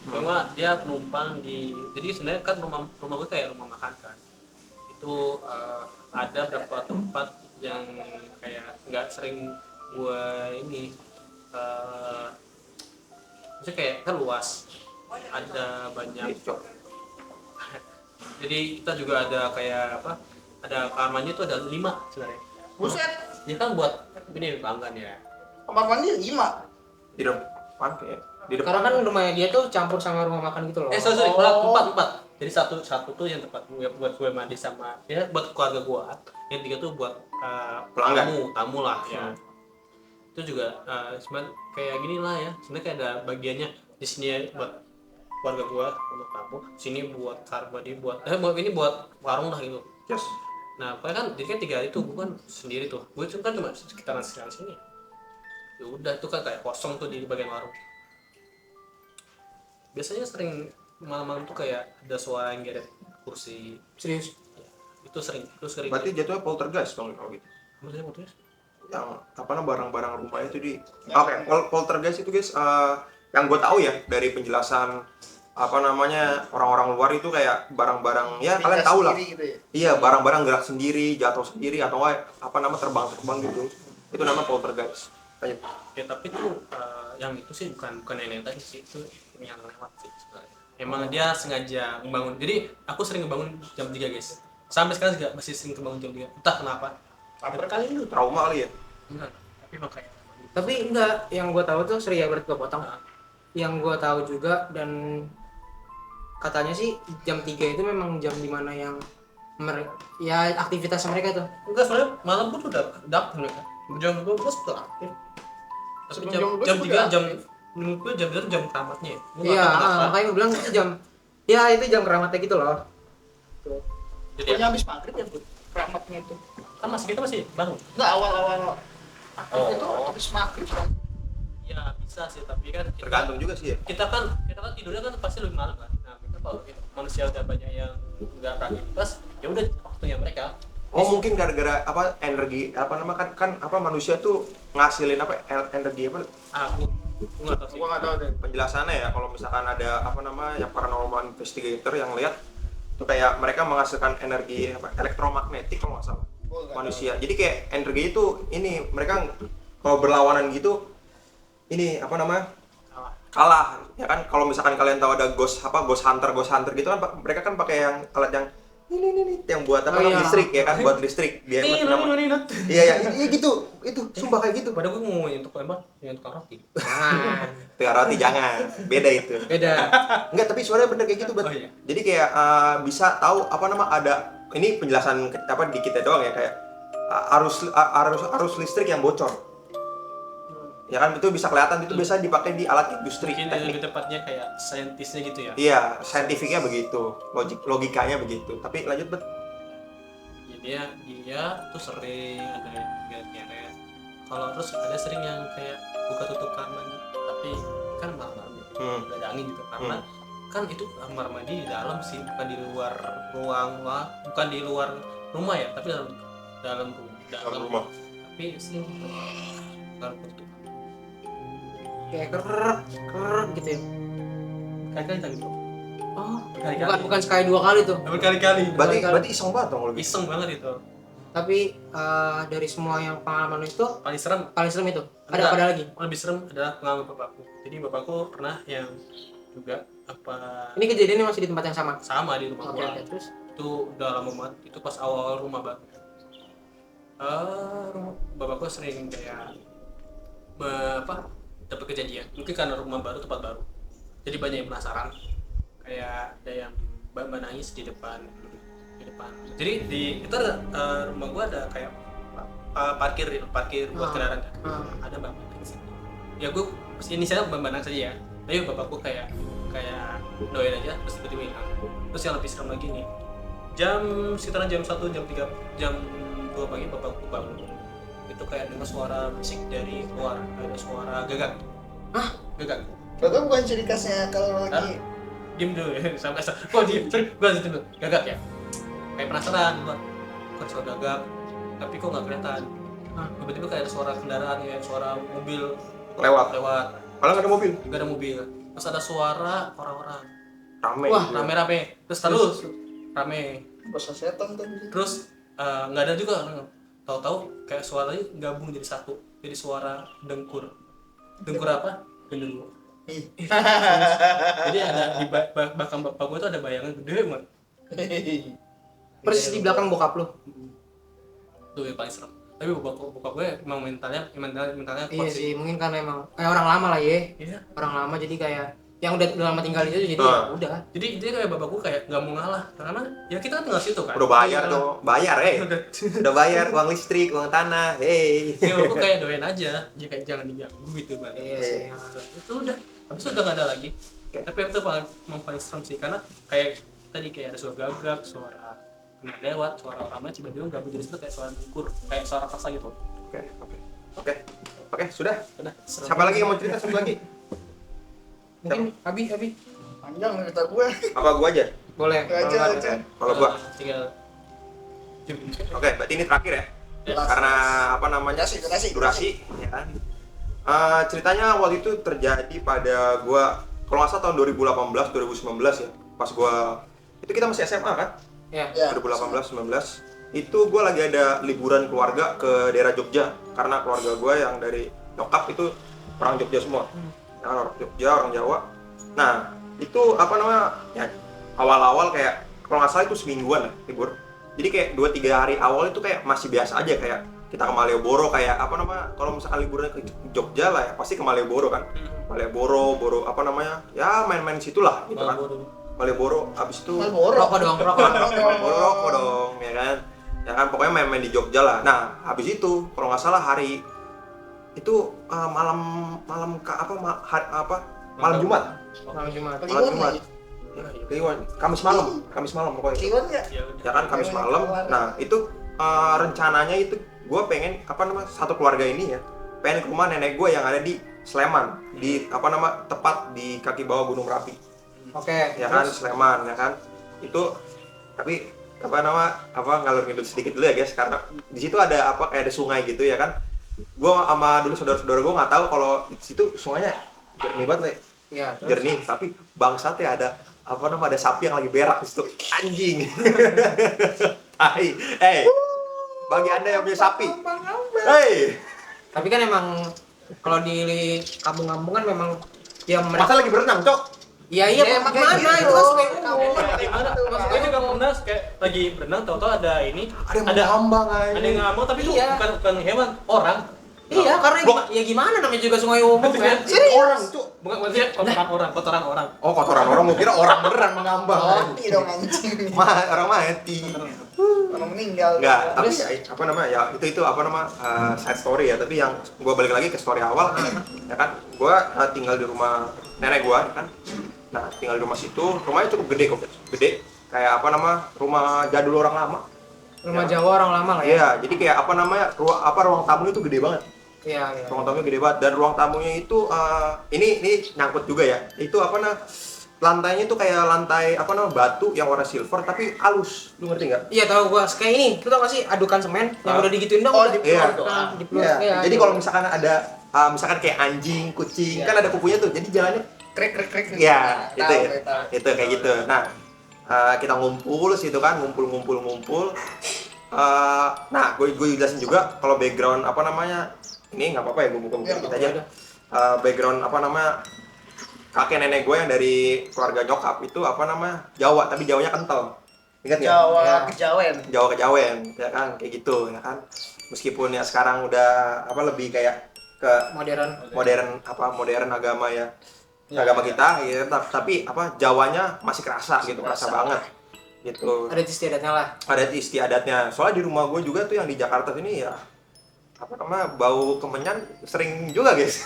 Cuma dia numpang jadi sebenarnya kan rumah gue kayak rumah makan kan. Itu ada beberapa tempat yang kayak nggak sering gue ini maksudnya kayak kan luas, ada banyak. Jadi kita juga ada kayak apa, ada kamarnya itu ada 5 sebenarnya. Buset. Dia kan buat ini pelanggan ya. Kamar mandi 5. Di depan kayak. Di depan. Karena kan rumahnya dia tuh campur sama rumah makan gitu loh. Sorry, Oh. 4. Jadi satu tuh yang tempat gue buat gue mandi sama ya buat keluarga gue. Yang 3 tuh buat Pelanggan. tamu lah ya. Itu juga cuman kayak gini lah ya. Sebenarnya kayak ada bagiannya di sini ya, buat keluarga gue untuk tamu. Sini buat karba dia buat ini buat warung lah gitu. Yes. Nah, pokoknya kan jadi kan 3 hari tuh gue kan sendiri tuh. Gue kan cuma sekitaran sini. Ya udah tuh kan kayak kosong tuh di bagian warung. Biasanya sering malam-malam tuh kayak ada suara yang geret kursi. Serius. Ya, itu sering. Berarti jatuhnya poltergeist dong kalau gitu. Maksudnya motornya? Yang apa namanya barang-barang rumah itu di. Oke, poltergeist itu guys, yang gue tahu ya dari penjelasan apa namanya orang-orang luar itu kayak barang-barang ya kalian tahu lah. Gitu ya? Iya, barang-barang gerak sendiri, jatuh sendiri atau apa nama terbang-terbang gitu. Itu nama poltergeist. Lanjut. Ya tapi tuh yang itu sih bukan nenek tadi sih, itu yang lewat sih sebenarnya. Emang dia sengaja membangun. Jadi aku sering ngebangun jam 3 guys. Sampai sekarang juga masih sering kebangun jam 3. Entah kenapa. Kabar kali lu. Trauma kali ya. Enggak. Tapi makanya. Tapi enggak, yang gue tahu tuh sorry ya berarti gue potong. Yang gue tahu juga dan katanya sih jam 3 itu memang jam dimana yang ya aktivitas mereka tuh. Enggak, soalnya malam pun udah aktif mereka. Jam 12 udah aktif. Tapi Sebelum jam jam 12 udah 3 jam aktif. menurut gue jam 3 jam keramatnya ya. Gua nggak Iya, tahu kenapa. makanya gue bilang itu jam ya itu jam keramatnya gitu loh. Tuh. Jadi Pokoknya habis maghrib ya, Bud. Keramatnya itu. kan kita masih bangun. Enggak awal-awal. Oh. Itu habis maghrib kan. Ya bisa sih, tapi kan Tergantung juga sih ya. kita kan tidurnya kan pasti lebih malam kan. Nah, kita kalau manusia udah banyak yang nggak beraktivitas, ya udah waktunya mereka. Oh mungkin gara-gara apa energi apa nama kan apa manusia tuh ngasilin apa energi apa Aku nggak tahu sih. Gua enggak tahu deh. penjelasannya ya kalau misalkan ada apa nama yang paranormal investigator yang lihat itu kayak mereka menghasilkan energi apa elektromagnetik kalau nggak salah Gua nggak manusia. Jadi kayak energi itu ini mereka kalau berlawanan gitu ini apa namanya kalah ya kan. Kalau misalkan kalian tahu ada ghost hunter gitu kan mereka kan pakai yang alat yang ini yang buat apa Oh, namanya iya. listrik ya kan buat listrik dia iya gitu itu sumpah kayak gitu. Padahal gue mau untuk lembang, yang tukang roti. Nah, Roti jangan beda itu. beda. Enggak, tapi suaranya bener kayak gitu, Bet. Oh, iya. Jadi kayak bisa tahu apa nama ada ini penjelasan apa di kita doang ya kayak arus listrik yang bocor. Ya kan itu bisa kelihatan, itu biasa dipakai di alat industri Mungkin teknik. lebih tepatnya kayak saintisnya gitu ya. Iya, saintifiknya begitu, logikanya begitu. Tapi lanjut Bet. Ya, dia tuh sering ada yang nyeret-nyeret. Kalau terus ada sering yang kayak buka tutup kamar mandi, tapi kan malam-malam ya, nggak ada angin gitu karena kan itu kamar mandi di dalam sih, bukan di luar bukan di luar rumah ya, tapi dalam Rumah. Tapi sih kalau tutup Kayak kerek gitu ya. kali-kali tadi bro. Oh, Berkali-kali. bukan sekali 2 kali tuh. Berkali-kali. Berarti iseng banget dong kalau gitu. Iseng banget itu. Tapi dari semua yang pengalaman lu itu Paling serem paling serem itu. Ada. Ada lagi. lebih serem adalah pengalaman bapakku. Jadi bapakku pernah yang juga apa Ini kejadiannya masih di tempat yang sama. sama di rumah Oke, gua. oke, terus Itu udah lama banget. Itu pas awal rumah baru. Bapakku sering kayak dapat kejadian. Mungkin karena rumah baru, tempat baru. Jadi banyak yang penasaran. Kayak ada yang mbak nangis di depan. Jadi itu ada rumah gua ada kayak parkir buat kendaraan. Ada mbak nangis. Ya gua ini saya mbak nangis aja ya. Ayo bapakku kayak doain aja, terus tiba-tiba hilang. Terus yang lebih serem lagi nih, sekitaran jam 1, jam 3, jam 2 pagi bapakku bangun. Itu kayak dengar suara berisik dari luar, ada suara gagak. Hah? Gagak. Bapak bukan ciri khasnya kalau lagi Diem dulu ya, sampai kok diem, sorry, gua lanjutin dulu. Gagak ya? Kayak penasaran, luar. Kok suara gagak, tapi kok nggak kelihatan. Tiba-tiba kayak ada suara kendaraan, ya, suara mobil Lewat. Malah nggak ada mobil. nggak ada mobil. Terus ada suara orang-orang. Rame. Wah, gitu ya. Rame-rame. Terus rame. bahasa setan tadi. Terus nggak ada juga orang. Tahu-tahu kayak suaranya gabung jadi satu. Jadi suara dengkur. Dengkur apa? Gendut. Jadi ada di belakang bapak gue tuh ada bayangan gede banget. persis di belakang bokap lu. Tuh yang paling serem. Tapi bokap gue emang mentalnya Iya kuat sih, mungkin karena emang kayak orang lama lah ya. Iya. Orang lama jadi kayak yang udah lama tinggal di situ jadi Ah. ya udah. Jadi dia kayak bapak gue kayak nggak mau ngalah karena ya kita kan tinggal situ kan. Udah bayar dong, bayar Udah. udah bayar uang listrik, uang tanah, hey. Ya bapak kayak doain aja, dia kayak jangan diganggu gitu bang. Iya sih. Itu udah, habis itu udah nggak ada lagi. Tapi itu paling serem sih karena kayak tadi kayak ada suara gagak, suara kena lewat, suara orang tiba-tiba gabung jadi itu kayak suara dengkur, kayak suara paksa gitu. Oke, sudah. Udah. Serem. Siapa lagi yang mau cerita? Satu lagi. Mungkin Abi. Panjang cerita gue. Apa gua aja? Boleh. Aja. Kalau gua. Tinggal. Oke, berarti ini terakhir ya. Jelas. Karena apa namanya? Durasi, ya kan. Ceritanya waktu itu terjadi pada gua kalau nggak salah tahun 2018 2019 ya. Pas gua itu kita masih SMA kan? Ya. Ya. 2018 19 itu gue lagi ada liburan keluarga ke daerah Jogja karena keluarga gue yang dari nyokap itu orang Jogja semua, ya, orang Jogja, orang Jawa. Nah itu apa namanya ya awal-awal kayak kalau nggak salah itu semingguan lah libur. Jadi kayak 2-3 hari awal itu kayak masih biasa aja, kayak kita ke Malioboro, kayak apa namanya kalau misalkan liburan ke Jogja lah ya pasti ke Malioboro kan. Malioboro apa namanya ya main-main situlah gitu kan. Malioboro abis itu Rokok dong. rokok dong ya kan. Ya kan pokoknya main-main di Jogja lah. Nah habis itu kalau nggak salah hari itu malam Jumat. Malam Jumat. Malam Jumat. Kliwon. Kamis malam pokoknya. Kliwon nggak? Ya kan Kamis malam. Nah itu rencananya itu gue pengen satu keluarga ini ya pengen ke rumah nenek gue yang ada di Sleman, di tepat di kaki bawah Gunung Merapi. Oke. Ya kan Sleman ya kan. Itu tapi ngalur ngidul sedikit dulu ya guys, karena di situ ada kayak ada sungai gitu ya kan. Gua sama dulu saudara-saudara gua nggak tahu kalau di situ sungainya jernih banget nih. Iya. Jernih, tapi bangsatnya ada ada sapi yang lagi berak di situ. Anjing. Tai. Bagi Anda yang punya sapi. Tapi kan emang kalau di kampung-kampung kan memang ya mereka Masa lagi berenang, Cok? Iya, emang mana itu kan sungai umum. Gimana? Gue juga pernah kayak lagi berenang, tahu-tahu ada ini, Ada yang ngambang aja. ada yang ngambang tapi itu Iya. bukan hewan, orang. Iya, karena ya gimana namanya juga sungai umum kan. Orang, Cuk. Bukan maksudnya kotoran orang. Oh, kotoran orang, mau kira orang beneran mengambang. Mati dong anjing. Orang mati. Orang meninggal. Enggak, tapi ya, apa namanya? Ya itu apa nama side story ya, tapi yang gua balik lagi ke story awal ya kan. Gua tinggal di rumah nenek gua kan. Nah, tinggal di rumah situ, rumahnya cukup gede kok. Gede. Kayak apa nama? Rumah jadul orang lama. Rumah Jawa orang lama lah ya. Iya, jadi kayak apa namanya? Ruang tamunya itu gede banget. Iya, iya. Ruang tamunya gede banget dan ruang tamunya itu ini nyangkut juga ya. Itu apa nah? Lantainya itu kayak lantai apa namanya? Batu yang warna silver tapi halus. Lu ngerti nggak? Iya tahu gua. Kayak ini, lu tau gak sih adukan semen yang udah digituin dong. Oh, udah. Iya. Dipelur. Iya. Iya, Jadi iya. kalau misalkan ada misalkan kayak anjing, kucing, kan ada kukunya tuh. Jadi jalannya Krek. ya, Tahu, itu. tahu. Itu kayak gitu. Nah, kita ngumpul situ kan, ngumpul. Nah, gue jelasin juga kalau background apa namanya. Ini nggak apa-apa ya, gue buka Ya, kita aja. Background apa nama kakek nenek gue yang dari keluarga nyokap itu apa nama Jawa, tapi Jawanya kental. Ingat nggak? Jawa Ya. kejawen. Jawa kejawen, ya kan, kayak gitu, ya kan. Meskipun ya sekarang udah apa lebih kayak ke modern agama ya, agama kita, ya, tapi apa Jawanya masih kerasa gitu, kerasa banget, gitu. Ada istiadatnya lah. Ada istiadatnya. Soalnya di rumah gue juga tuh yang di Jakarta sini ya, apa namanya bau kemenyan sering juga guys.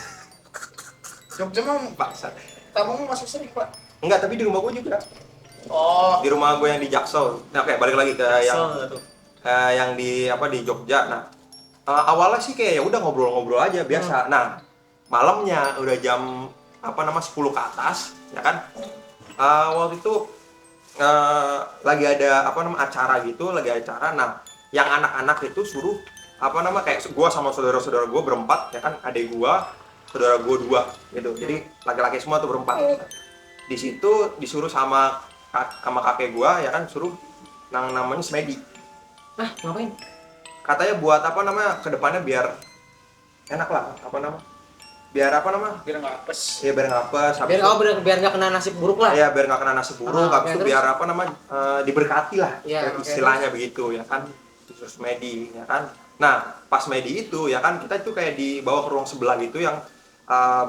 Jogja mah Bangsat. tamu masuk sini pak. Enggak, tapi di rumah gue juga. Oh. Di rumah gue yang di Jaksel. Nah, oke, balik lagi ke yang di apa di Jogja. Nah, awalnya sih kayak ya udah ngobrol-ngobrol aja biasa. Nah, malamnya udah jam apa nama 10 ke atas, ya kan? Waktu itu lagi ada apa nama acara gitu, lagi acara. Nah, yang anak-anak itu suruh apa nama kayak gua sama saudara-saudara gua berempat, ya kan? Adik gua, saudara gua 2 gitu. Jadi laki-laki semua tuh berempat. Di situ disuruh sama kakek gua, ya kan, suruh namanya semedi. Nah, ngapain? Katanya buat apa namanya kedepannya biar enak lah, apa nama? Biar apa nama? Biar nggak apes. Ya biar nggak apes. Biar nggak kena nasib buruk lah. Ya biar nggak kena nasib buruk, habis itu terus? biar apa namanya diberkati lah, Iya, oke, istilahnya begitu, ya kan? Terus semedi, ya kan? Nah, pas medi itu ya kan kita tuh kayak dibawa ke ruang sebelah gitu yang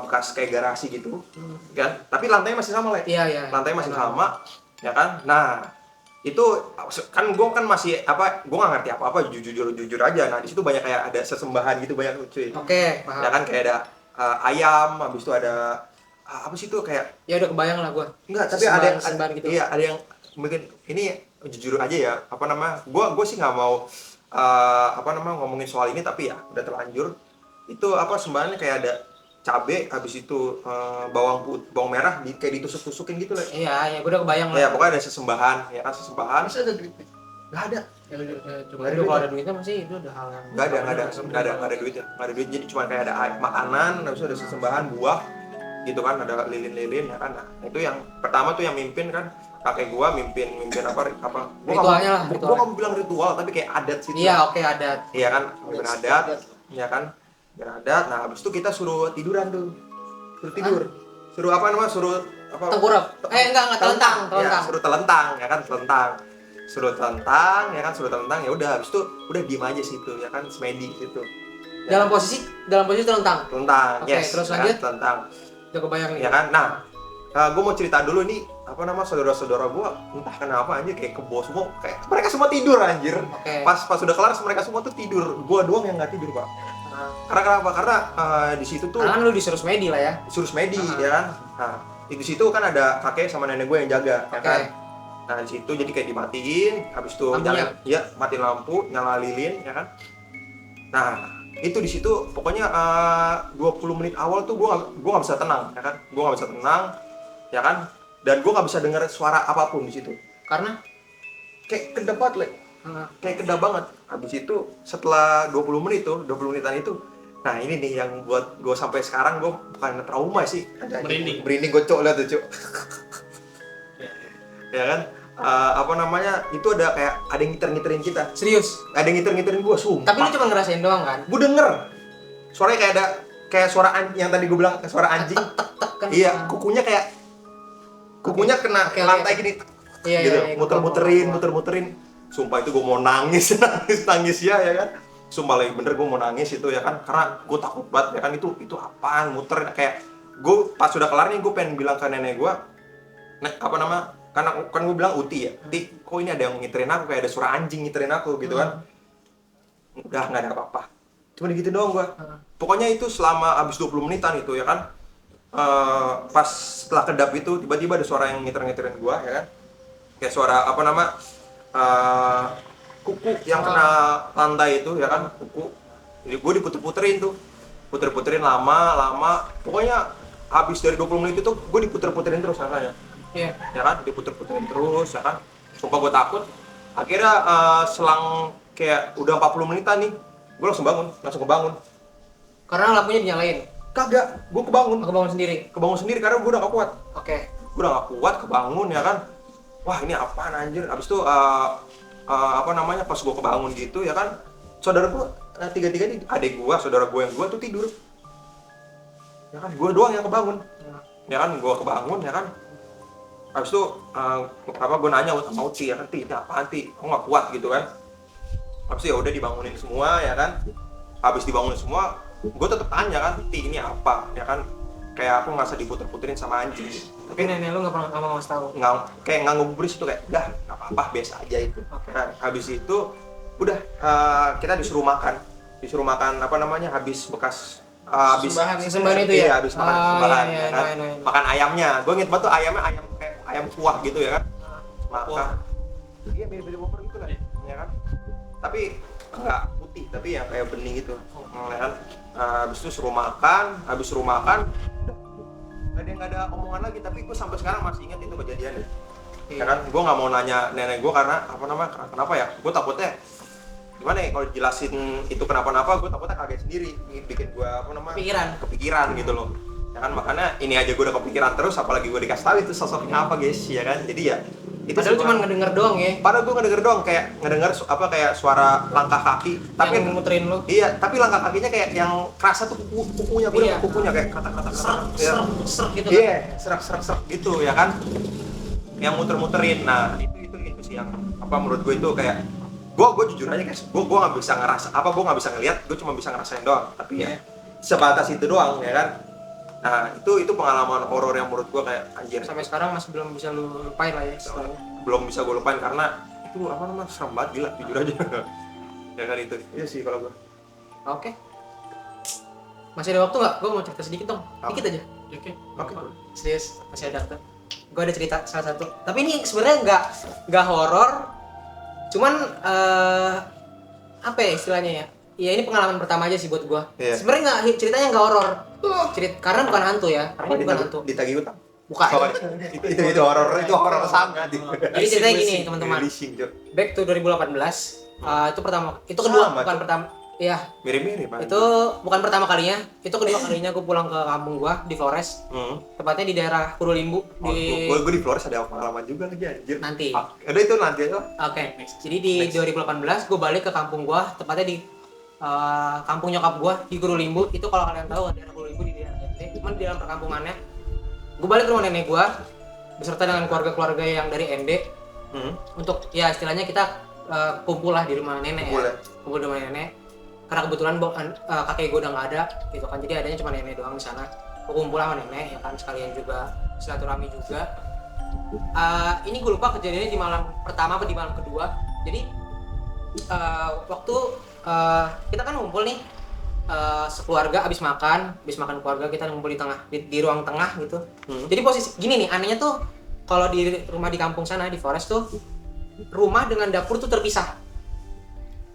bekas kayak garasi gitu, kan? Tapi lantainya masih sama, Le. Iya. Lantai masih sama, ya kan? Nah, itu kan gue kan masih apa? Gue nggak ngerti apa-apa, jujur aja. Nah, di situ banyak kayak ada sesembahan gitu banyak lucu. Oke, paham. Ya kan kayak ada ayam, habis itu ada apa sih itu kayak Ya udah kebayang lah gua. enggak, tapi ada yang Sesembahan gitu. iya ada yang mungkin ini jujur aja ya apa nama gue sih nggak mau apa nama ngomongin soal ini, tapi ya udah terlanjur itu apa sembahannya kayak ada cabe, habis itu bawang merah kayak ditusuk-tusukin gitu lah. Iya, gua udah kebayang lah. Ya pokoknya ada sesembahan, ya kan, sesembahan. Masih ada duitnya. Nggak ada, Cuma itu kalau ada duitnya masih itu udah hal yang nggak ada duitnya, jadi cuma kayak ada makanan, habis itu ada sesembahan buah gitu kan, ada lilin-lilin, ya kan. Nah, itu yang pertama tuh yang mimpin kan kakek gua mimpin apa Ritualnya lah, gua nggak mau bilang ritual, tapi kayak adat sih. Iya, oke, adat. Iya kan, beradat, ya kan, beradat. Nah, habis itu kita suruh tiduran tuh, suruh tidur, suruh apa namanya, suruh apa? Tengkurap. Enggak, telentang. Ya, suruh telentang, ya kan, suruh telentang, ya udah, habis itu udah diem aja situ, ya kan, semedi situ. Ya, Dalam posisi telentang. telentang, Oke, yes, terus ya kan, lanjut. telentang, Udah kebayang nih. ya kan. Nah, gue mau cerita dulu nih, apa nama saudara-saudara gue, entah kenapa anjir kayak kebo semua, kayak mereka semua tidur anjir. Oke. Pas sudah kelar mereka semua tuh tidur, gue doang yang nggak tidur, Pak. Karena kenapa? Karena di situ tuh Karena kan lu disuruh semedi lah ya. disuruh semedi, ya kan. Nah, di situ kan ada kakek sama nenek gue yang jaga, ya Oke. kan. Nah, di situ jadi kayak dimatiin, habis itu Lampunya? matiin lampu, nyala lilin, ya kan. Nah, itu di situ pokoknya 20 menit awal tuh gua nggak bisa tenang, ya kan. Gua nggak bisa tenang, ya kan. Dan gua nggak bisa dengar suara apapun di situ. Karena Kayak kedap banget, Le. Kayak kedap banget. Habis itu setelah 20 menitan itu, nah ini nih yang buat gua sampai sekarang gua bukan trauma sih. Merinding gocok lah tuh, Cuk. Ya kan? Apa namanya? Itu ada kayak ada yang ngiter-ngiterin kita. serius. Ada yang ngiter-ngiterin gua, sumpah. Tapi lu cuma ngerasain doang kan? Gue denger suaranya kayak ada kayak suara yang tadi gue bilang suara anjing. Kan? Iya, kukunya kena Oke, lantai oke. gini Iya, gitu, iya, muter-muterin. Sumpah itu gue mau nangis nangis ya kan. sumpah lagi bener gue mau nangis itu ya kan, karena gue takut banget ya kan, itu apaan muter kayak gue pas sudah kelar nih gue pengen bilang ke nenek gue, apa nama, karena kan gue bilang Uti ya, Uti kok ini ada yang ngiterin aku, kayak ada suara anjing ngiterin aku gitu kan. Udah nggak ada apa-apa, cuma gitu doang gue. Pokoknya itu selama habis 20 menitan itu ya kan, pas setelah kedap itu tiba-tiba ada suara yang ngiterin gue ya kan, kayak suara apa nama, kuku yang kena lantai itu ya kan, kuku. Jadi gue diputer-puterin tuh, puter-puterin lama, pokoknya habis dari 20 menit itu gue diputer-puterin terus rasanya. Iya. Ya kan, diputer-puterin terus ya kan. Sumpah gue takut. Akhirnya selang kayak udah 40 menitan nih, gue langsung kebangun. Karena lampunya dinyalain. Kagak, gue kebangun Sendiri. karena gue udah gak kuat. Oke. Gue udah gak kuat, kebangun ya kan. Wah ini apaan anjir. Abis itu apa namanya, pas gue kebangun gitu ya kan, saudara gue tiga-tiga nih, adik gue, saudara gue yang gue tuh tidur ya kan, gue doang yang kebangun ya kan. Gue kebangun ya kan, abis itu gue nanya sama Uti ya kan, Ti ini apaan Ti, kok gak kuat gitu kan. Abis itu ya udah dibangunin semua ya kan. Habis dibangunin semua, gue tetep tanya kan, Ti ini apa ya kan, kayak aku ngerasa diputer-puterin sama anjing. Tapi nenek lu nggak mau ngasih tahu. Kayak nggak ngubris itu, kayak udah nggak apa-apa, biasa aja itu. Oke. Nah, habis itu udah kita disuruh makan apa namanya, habis bekas habis Sesembahan itu ya? iya, habis makan sembahan iya, ya kan. iya. Makan ayamnya, gue inget banget tuh ayamnya kayak ayam kuah gitu ya kan, makan. Iya beda-beda whopper gitu kan ya kan, tapi nggak putih, tapi yang kayak bening gitu ya kan. Habis itu suruh makan, udah nggak ada omongan lagi. Tapi gue sampai sekarang masih ingat itu kejadiannya ya kan. Gue nggak mau nanya nenek gue karena apa namanya, kenapa ya, gue takutnya gimana ya kalau jelasin itu kenapa-napa, gue takutnya kaget sendiri, bikin gue apa namanya, kepikiran gitu loh ya kan. Makanya ini aja gue udah kepikiran terus, apalagi gue dikasih tahu itu sosoknya apa guys ya kan. Jadi ya itu Padahal cuma ngedenger doang ya. padahal gue ngedenger doang, kayak ngedenger apa, kayak suara langkah kaki, tapi yang muterin lu. iya, tapi langkah kakinya kayak yang kerasa tuh kukunya, gue Iya. kukunya kayak kata-kata Serak gitu kan. iya, serak gitu ya kan, yang muter-muterin. Nah itu sih yang apa, menurut gue itu kayak gue jujur aja guys, gue nggak bisa ngerasa apa, gue nggak bisa ngeliat, gue cuma bisa ngerasain doang. Tapi ya sebatas itu doang ya kan. Nah itu pengalaman horor yang menurut gue kayak anjir, Sampai sekarang masih belum bisa lu lupain lah ya setelahnya. belum bisa gue lupain karena itu apa namanya, serem banget, gila jujur aja. Ya kan itu iya sih kalau gue. Oke. Masih ada waktu nggak? Gue mau cerita sedikit dong. Apa? Dikit aja. Oke. Oke. Serius, masih ada waktu. Gue ada cerita salah satu. Tapi ini sebenarnya nggak horor. Cuman apa ya istilahnya ya? Ya ini pengalaman pertama aja sih buat gue. Iya. Sebenarnya ceritanya nggak horor. Karena bukan hantu ya. Karena Apa bukan hantu. ditagih utang? Bukan. Oh, itu horor sangat. Jadi ceritanya gini teman-teman. Leasing, Cok. Back to 2018. Itu kedua, Sama, bukan Cok. pertama. Iya. Mirip-mirip Pak. Itu bukan pertama kalinya. Itu kedua kalinya gue pulang ke kampung gue di Flores. Tepatnya di daerah Kurulimbu di Gue di Flores ada pengalaman juga lagi anjir. nanti. Ada itu nanti aja. Oke, jadi di 2018 gue balik ke kampung gue, tepatnya di kampung nyokap gue di Kurulimbu. Itu kalau kalian tahu daerah Kurulimbu di daerah Ente, cuman di dalam perkampungannya. Gue balik ke rumah nenek gue beserta dengan keluarga-keluarga yang dari ND untuk ya istilahnya kita kumpul lah di rumah nenek ya. Kumpul di rumah nenek. Karena kebetulan kakek gue udah nggak ada, gitu kan. Jadi adanya cuma nenek doang di sana. Gue kumpul sama nenek, ya kan, sekalian juga silaturahmi juga. Ini gue lupa kejadiannya di malam pertama apa di malam kedua. Jadi waktu kita kan ngumpul nih sekeluarga abis makan keluarga kita ngumpul di tengah di ruang tengah gitu. Jadi posisi gini nih, anehnya tuh kalau di rumah di kampung sana di Forest tuh rumah dengan dapur tuh terpisah.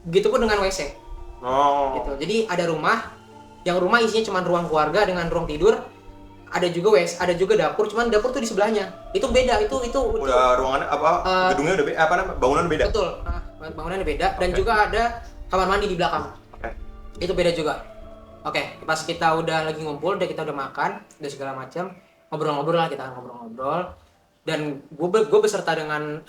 Begitupun dengan WC. Gitu. Jadi ada rumah isinya cuma ruang keluarga dengan ruang tidur. Ada juga ada juga dapur, cuman dapur tuh di sebelahnya. Itu beda, itu udah ruangannya apa, gedungnya udah beda, apa namanya, bangunan beda. Betul. Bangunannya beda dan juga ada kamar mandi di belakang. Itu beda juga. Oke, pas kita udah lagi ngumpul, kita udah makan, udah segala macam, ngobrol-ngobrol lah, kita ngobrol-ngobrol. Dan gue beserta dengan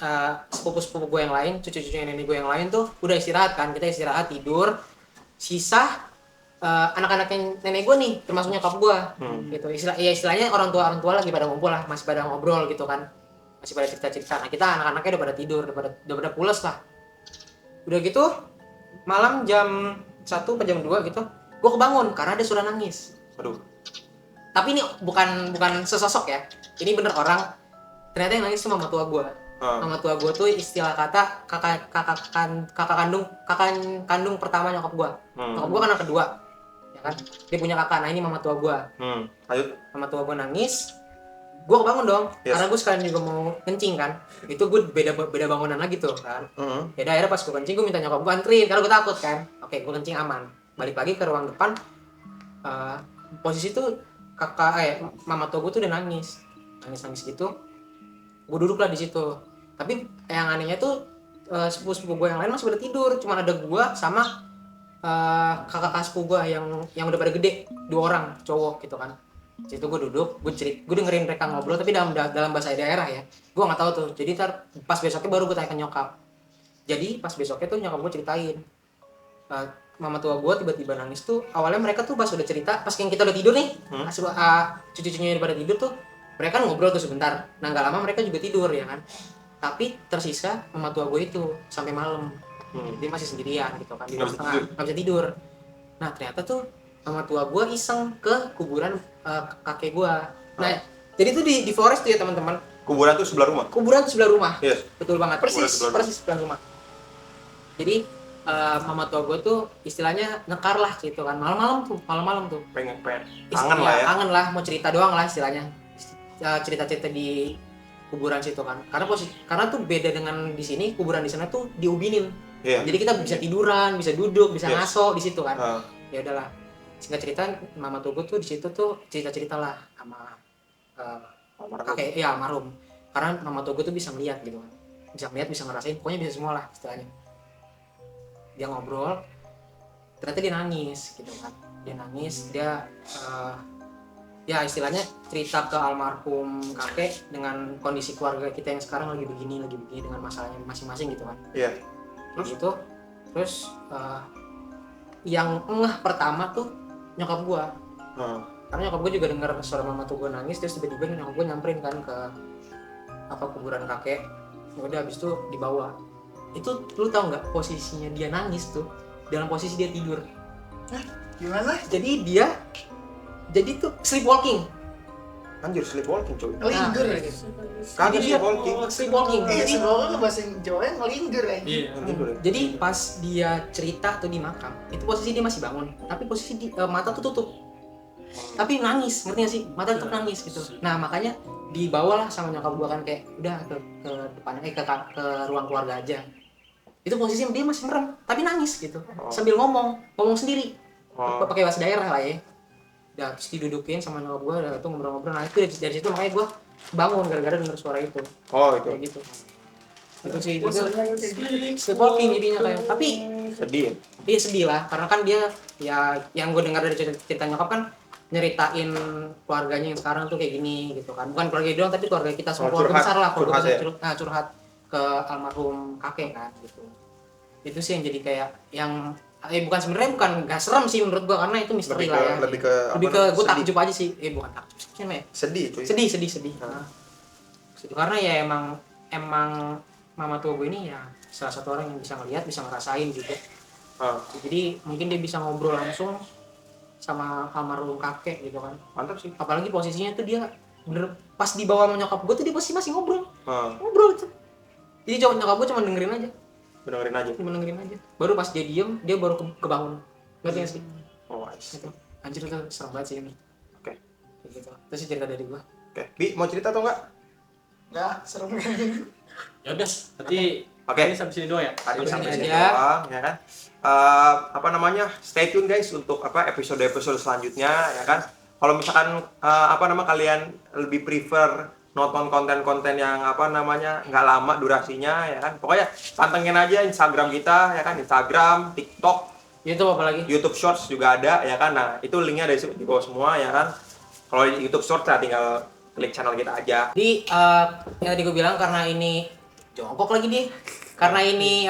sepupu-sepupu gue yang lain, cucu-cucu nenek gue yang lain tuh udah istirahat kan. Kita istirahat tidur. Sisa anak-anak nenek gue nih, termasuk nyokap gue, gitu. Istilahnya orang tua lagi pada ngumpul lah, masih pada ngobrol gitu kan, masih pada cerita-cerita. Nah kita anak-anaknya udah pada tidur, udah pada pules lah. Udah gitu malam jam 1 jam 2 gitu, gue kebangun karena ada suara nangis. Aduh. Tapi ini bukan sesosok ya, ini bener orang. Ternyata yang nangis itu mama tua gue. Mama tua gue tuh istilah kata kakak kandung pertama nyokap gue. Nyokap gue kan anak kedua, ya kan? Dia punya kakak, nah ini mama tua gue. Lanjut. Mama tua gue nangis, gue kebangun dong, karena gue sekalian juga mau kencing kan. Itu gue beda bangunan lagi tuh kan. Ya udah, akhirnya pas gue kencing gue minta nyokap gue anterin karena gue takut kan. Oke, gue kencing aman. Balik lagi ke ruang depan. Posisi tuh mama tua gue tuh udah nangis gitu. Gue duduk lah di situ. Tapi yang anehnya tuh sepupu gue yang lain masih pada tidur. Cuma ada gue sama kakak sepupu gue yang udah pada gede, 2 orang cowok gitu kan. Situ gue duduk, gue dengerin mereka ngobrol tapi dalam bahasa daerah ya. Gue nggak tahu tuh. Jadi pas besoknya baru gue tanya ke nyokap. Jadi pas besoknya tuh nyokap gue ceritain, mama tua gue tiba-tiba nangis tuh. Awalnya mereka tuh pas udah cerita, pas yang kita udah tidur nih, cucu-cucunya udah pada tidur tuh, mereka kan ngobrol tuh sebentar. Nah nggak lama mereka juga tidur ya kan. Tapi tersisa mama tua gue itu sampai malam. Dia masih sendirian gitu kan di ruang tengah, nggak bisa tidur. Nah ternyata tuh mama tua gue iseng ke kuburan kakek gue. Nah jadi tuh di Flores tuh ya teman-teman. Kuburan tuh sebelah rumah. Kuburan tuh sebelah rumah. Yes. Betul banget. Persis sebelah rumah. Jadi mama tua gue tuh istilahnya ngekar lah gitu kan. Malam-malam tuh. Pengen kangen lah ya. Kangen lah, mau cerita doang lah istilahnya. Cerita-cerita di kuburan situ kan. Karena tuh beda dengan di sini, kuburan di sana tuh diubinin. Jadi kita bisa tiduran, bisa duduk, bisa ngaso di situ kan. Ya udahlah. Singkat cerita, mama tua gue tuh di situ tuh cerita lah sama kakek ya almarhum. Karena mama tua gue tuh bisa melihat gitu kan. Bisa melihat, bisa ngerasain, pokoknya bisa semua lah istilahnya. Dia ngobrol, ternyata dia nangis gitu kan. Dia nangis, ya istilahnya cerita ke almarhum kakek dengan kondisi keluarga kita yang sekarang lagi begini dengan masalahnya masing-masing gitu kan. Iya. Terus yang ngeh pertama tuh nyokap gua. Karena nyokap gua juga dengar suara mama tuh gua nangis, terus tiba-tiba nyokap gua nyamperin kan ke kuburan kakek. Udah habis itu dibawa. Itu lu tahu nggak posisinya dia nangis tuh dalam posisi dia tidur. Gimana? Jadi tuh sleepwalking. Anjir, sleepwalking coy. Ngelingger ya? Kagak Dia sleepwalking. Sebelumnya bahasa Jawa ngelingger ya? Iya. Jadi pas dia cerita tuh di makam, itu posisi dia masih bangun, tapi posisi mata tuh tutup. Tapi nangis, ngerti gak sih? Mata tetap nangis gitu. Nah makanya dibawalah sama nyokap gua kan kayak udah ke depan ke ruang keluarga aja. Itu posisi dia masih merem, tapi nangis gitu. Sambil ngomong sendiri. Pakai bahasa daerah lah ya. Udah terus didudukin sama nyokap gua, udah tuh ngobrol-ngobrol. Nah itu dari situ makanya gua bangun gara-gara denger suara itu. Oh itu. Kayak gitu. Itu sih itu sleepwalking jadinya kayak. Tapi Sedih. iya sedih lah karena kan dia ya yang gue dengar dari cerita nyokap kan nyeritain keluarganya yang sekarang tuh kayak gini gitu kan. Bukan keluarga doang tapi keluarga kita semua, keluarga besar lah, keluarga curhat ke almarhum kakek kan gitu. Itu sih yang jadi kayak yang bukan nggak serem sih menurut gua karena itu misteri lah ya. Lebih ke gue takjub aja sih. Bukan takjub sih ya. sedih cuy. Sedih. Karena ya emang mama tua gue ini ya salah satu orang yang bisa ngelihat, bisa ngerasain juga. Jadi mungkin dia bisa ngobrol langsung sama almarhum kakek gitu kan. Mantap sih. Apalagi posisinya tuh dia bener pas dibawa sama nyokap gue tuh dia masih ngobrol. Ngobrol tuh. Jadi nyokap gue cuma dengerin aja. Baru pas dia diem, dia baru kebangun. Ngerti gak sih? Oh, nice. Gitu. Anjir itu serem banget sih ini. Oke. Kayak gitu. Itu sih cerita dari gue. Oke. Bi, mau cerita atau enggak? Nggak, serem kan? Ya udah, nanti ini sampai sini doang ya. Tadi sampai sini sini aja. doang, ya kan? Stay tune guys untuk episode selanjutnya, ya kan? Kalau misalkan kalian lebih prefer nonton konten-konten yang nggak lama durasinya, ya kan? Pokoknya pantengin aja Instagram kita, ya kan? Instagram, TikTok, YouTube apa lagi? YouTube Shorts juga ada, ya kan? Nah itu linknya ada di bawah semua, ya kan? Kalau di YouTube Shorts ya tinggal klik channel kita aja. Jadi yang tadi gue bilang karena ini jongkok lagi dia. Karena ini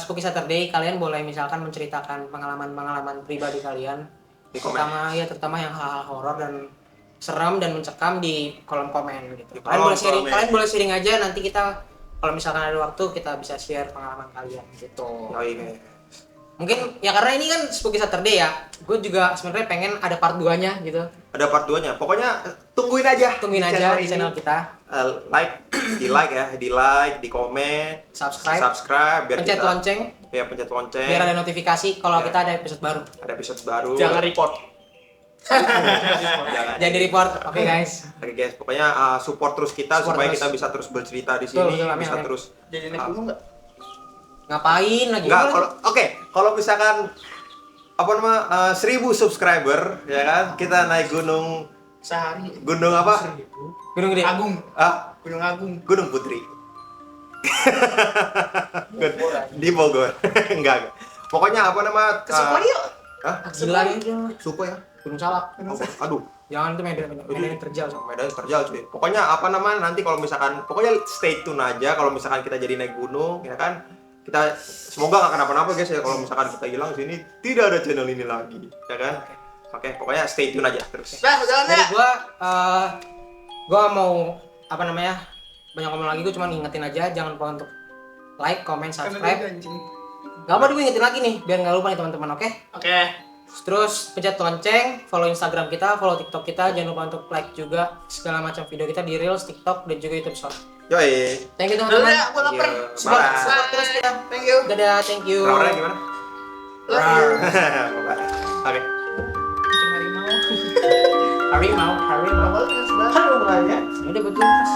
Spooky Saturday, kalian boleh misalkan menceritakan pengalaman pribadi kalian. Di komen. Terutama yang hal-hal horor dan seram dan mencekam di kolom komen gitu. Di kolom komen. Kalian boleh sharing aja, nanti kita kalau misalkan ada waktu kita bisa share pengalaman kalian gitu. Oh iya. Mungkin ya karena ini kan Spooky Saturday ya. Gue juga sebenarnya pengen ada part 2-nya gitu. Ada part 2-nya. Pokoknya tungguin aja. Tungguin aja di channel kita. Di like, di komen, Subscribe. biar Pencet kita lonceng. Ya, pencet lonceng. Biar ada notifikasi kalau Ya. kita ada episode baru. Ada episode baru. Jangan report. Jangan di report. Oke guys. Oke guys, pokoknya support terus kita Support supaya terus. kita bisa terus bercerita di Betul, sini, betul, amin, bisa amin. terus. Jadi naik gunung nggak? Ngapain lagi? Enggak, kalau misalkan apa nama 1000 subscriber ya kan, kita naik gunung Sehari. gunung apa? Gunung Gede. Agung. Ah, Gunung Agung. Gunung Putri. Di Bogor. Enggak. Pokoknya apa nama? Ke Suko yuk. Hah? Gila itu. Suko ya? Gunung Salak. Aduh, Jangan itu medan terjal. Medan terjal cuy. Pokoknya apa namanya nanti kalau misalkan pokoknya stay tune aja kalau misalkan kita jadi naik gunung ya kan. Kita semoga nggak kenapa-napa guys ya kalau misalkan kita hilang sini tidak ada channel ini lagi ya kan. Oke, pokoknya stay tune aja terus. Dah, jalan Dari ya. gua mau apa namanya? Banyak ngomong lagi, gua cuma ngingetin aja jangan lupa untuk like, comment, subscribe. Gak apa gue ingetin lagi nih biar nggak lupa nih teman-teman, oke? Oke. Terus pencet lonceng, follow Instagram kita, follow TikTok kita, jangan lupa untuk like juga segala macam video kita di Reels, TikTok dan juga YouTube Short. Yoi. Thank you Udah, teman-teman. udah, gua lapar. Support, Bye. support terus ya. Thank you. Dadah, thank you. Raurnya gimana? Love you. Oke. Kucing harimau. Harimau. Awal kan sebelah. Ya udah betul. Mas.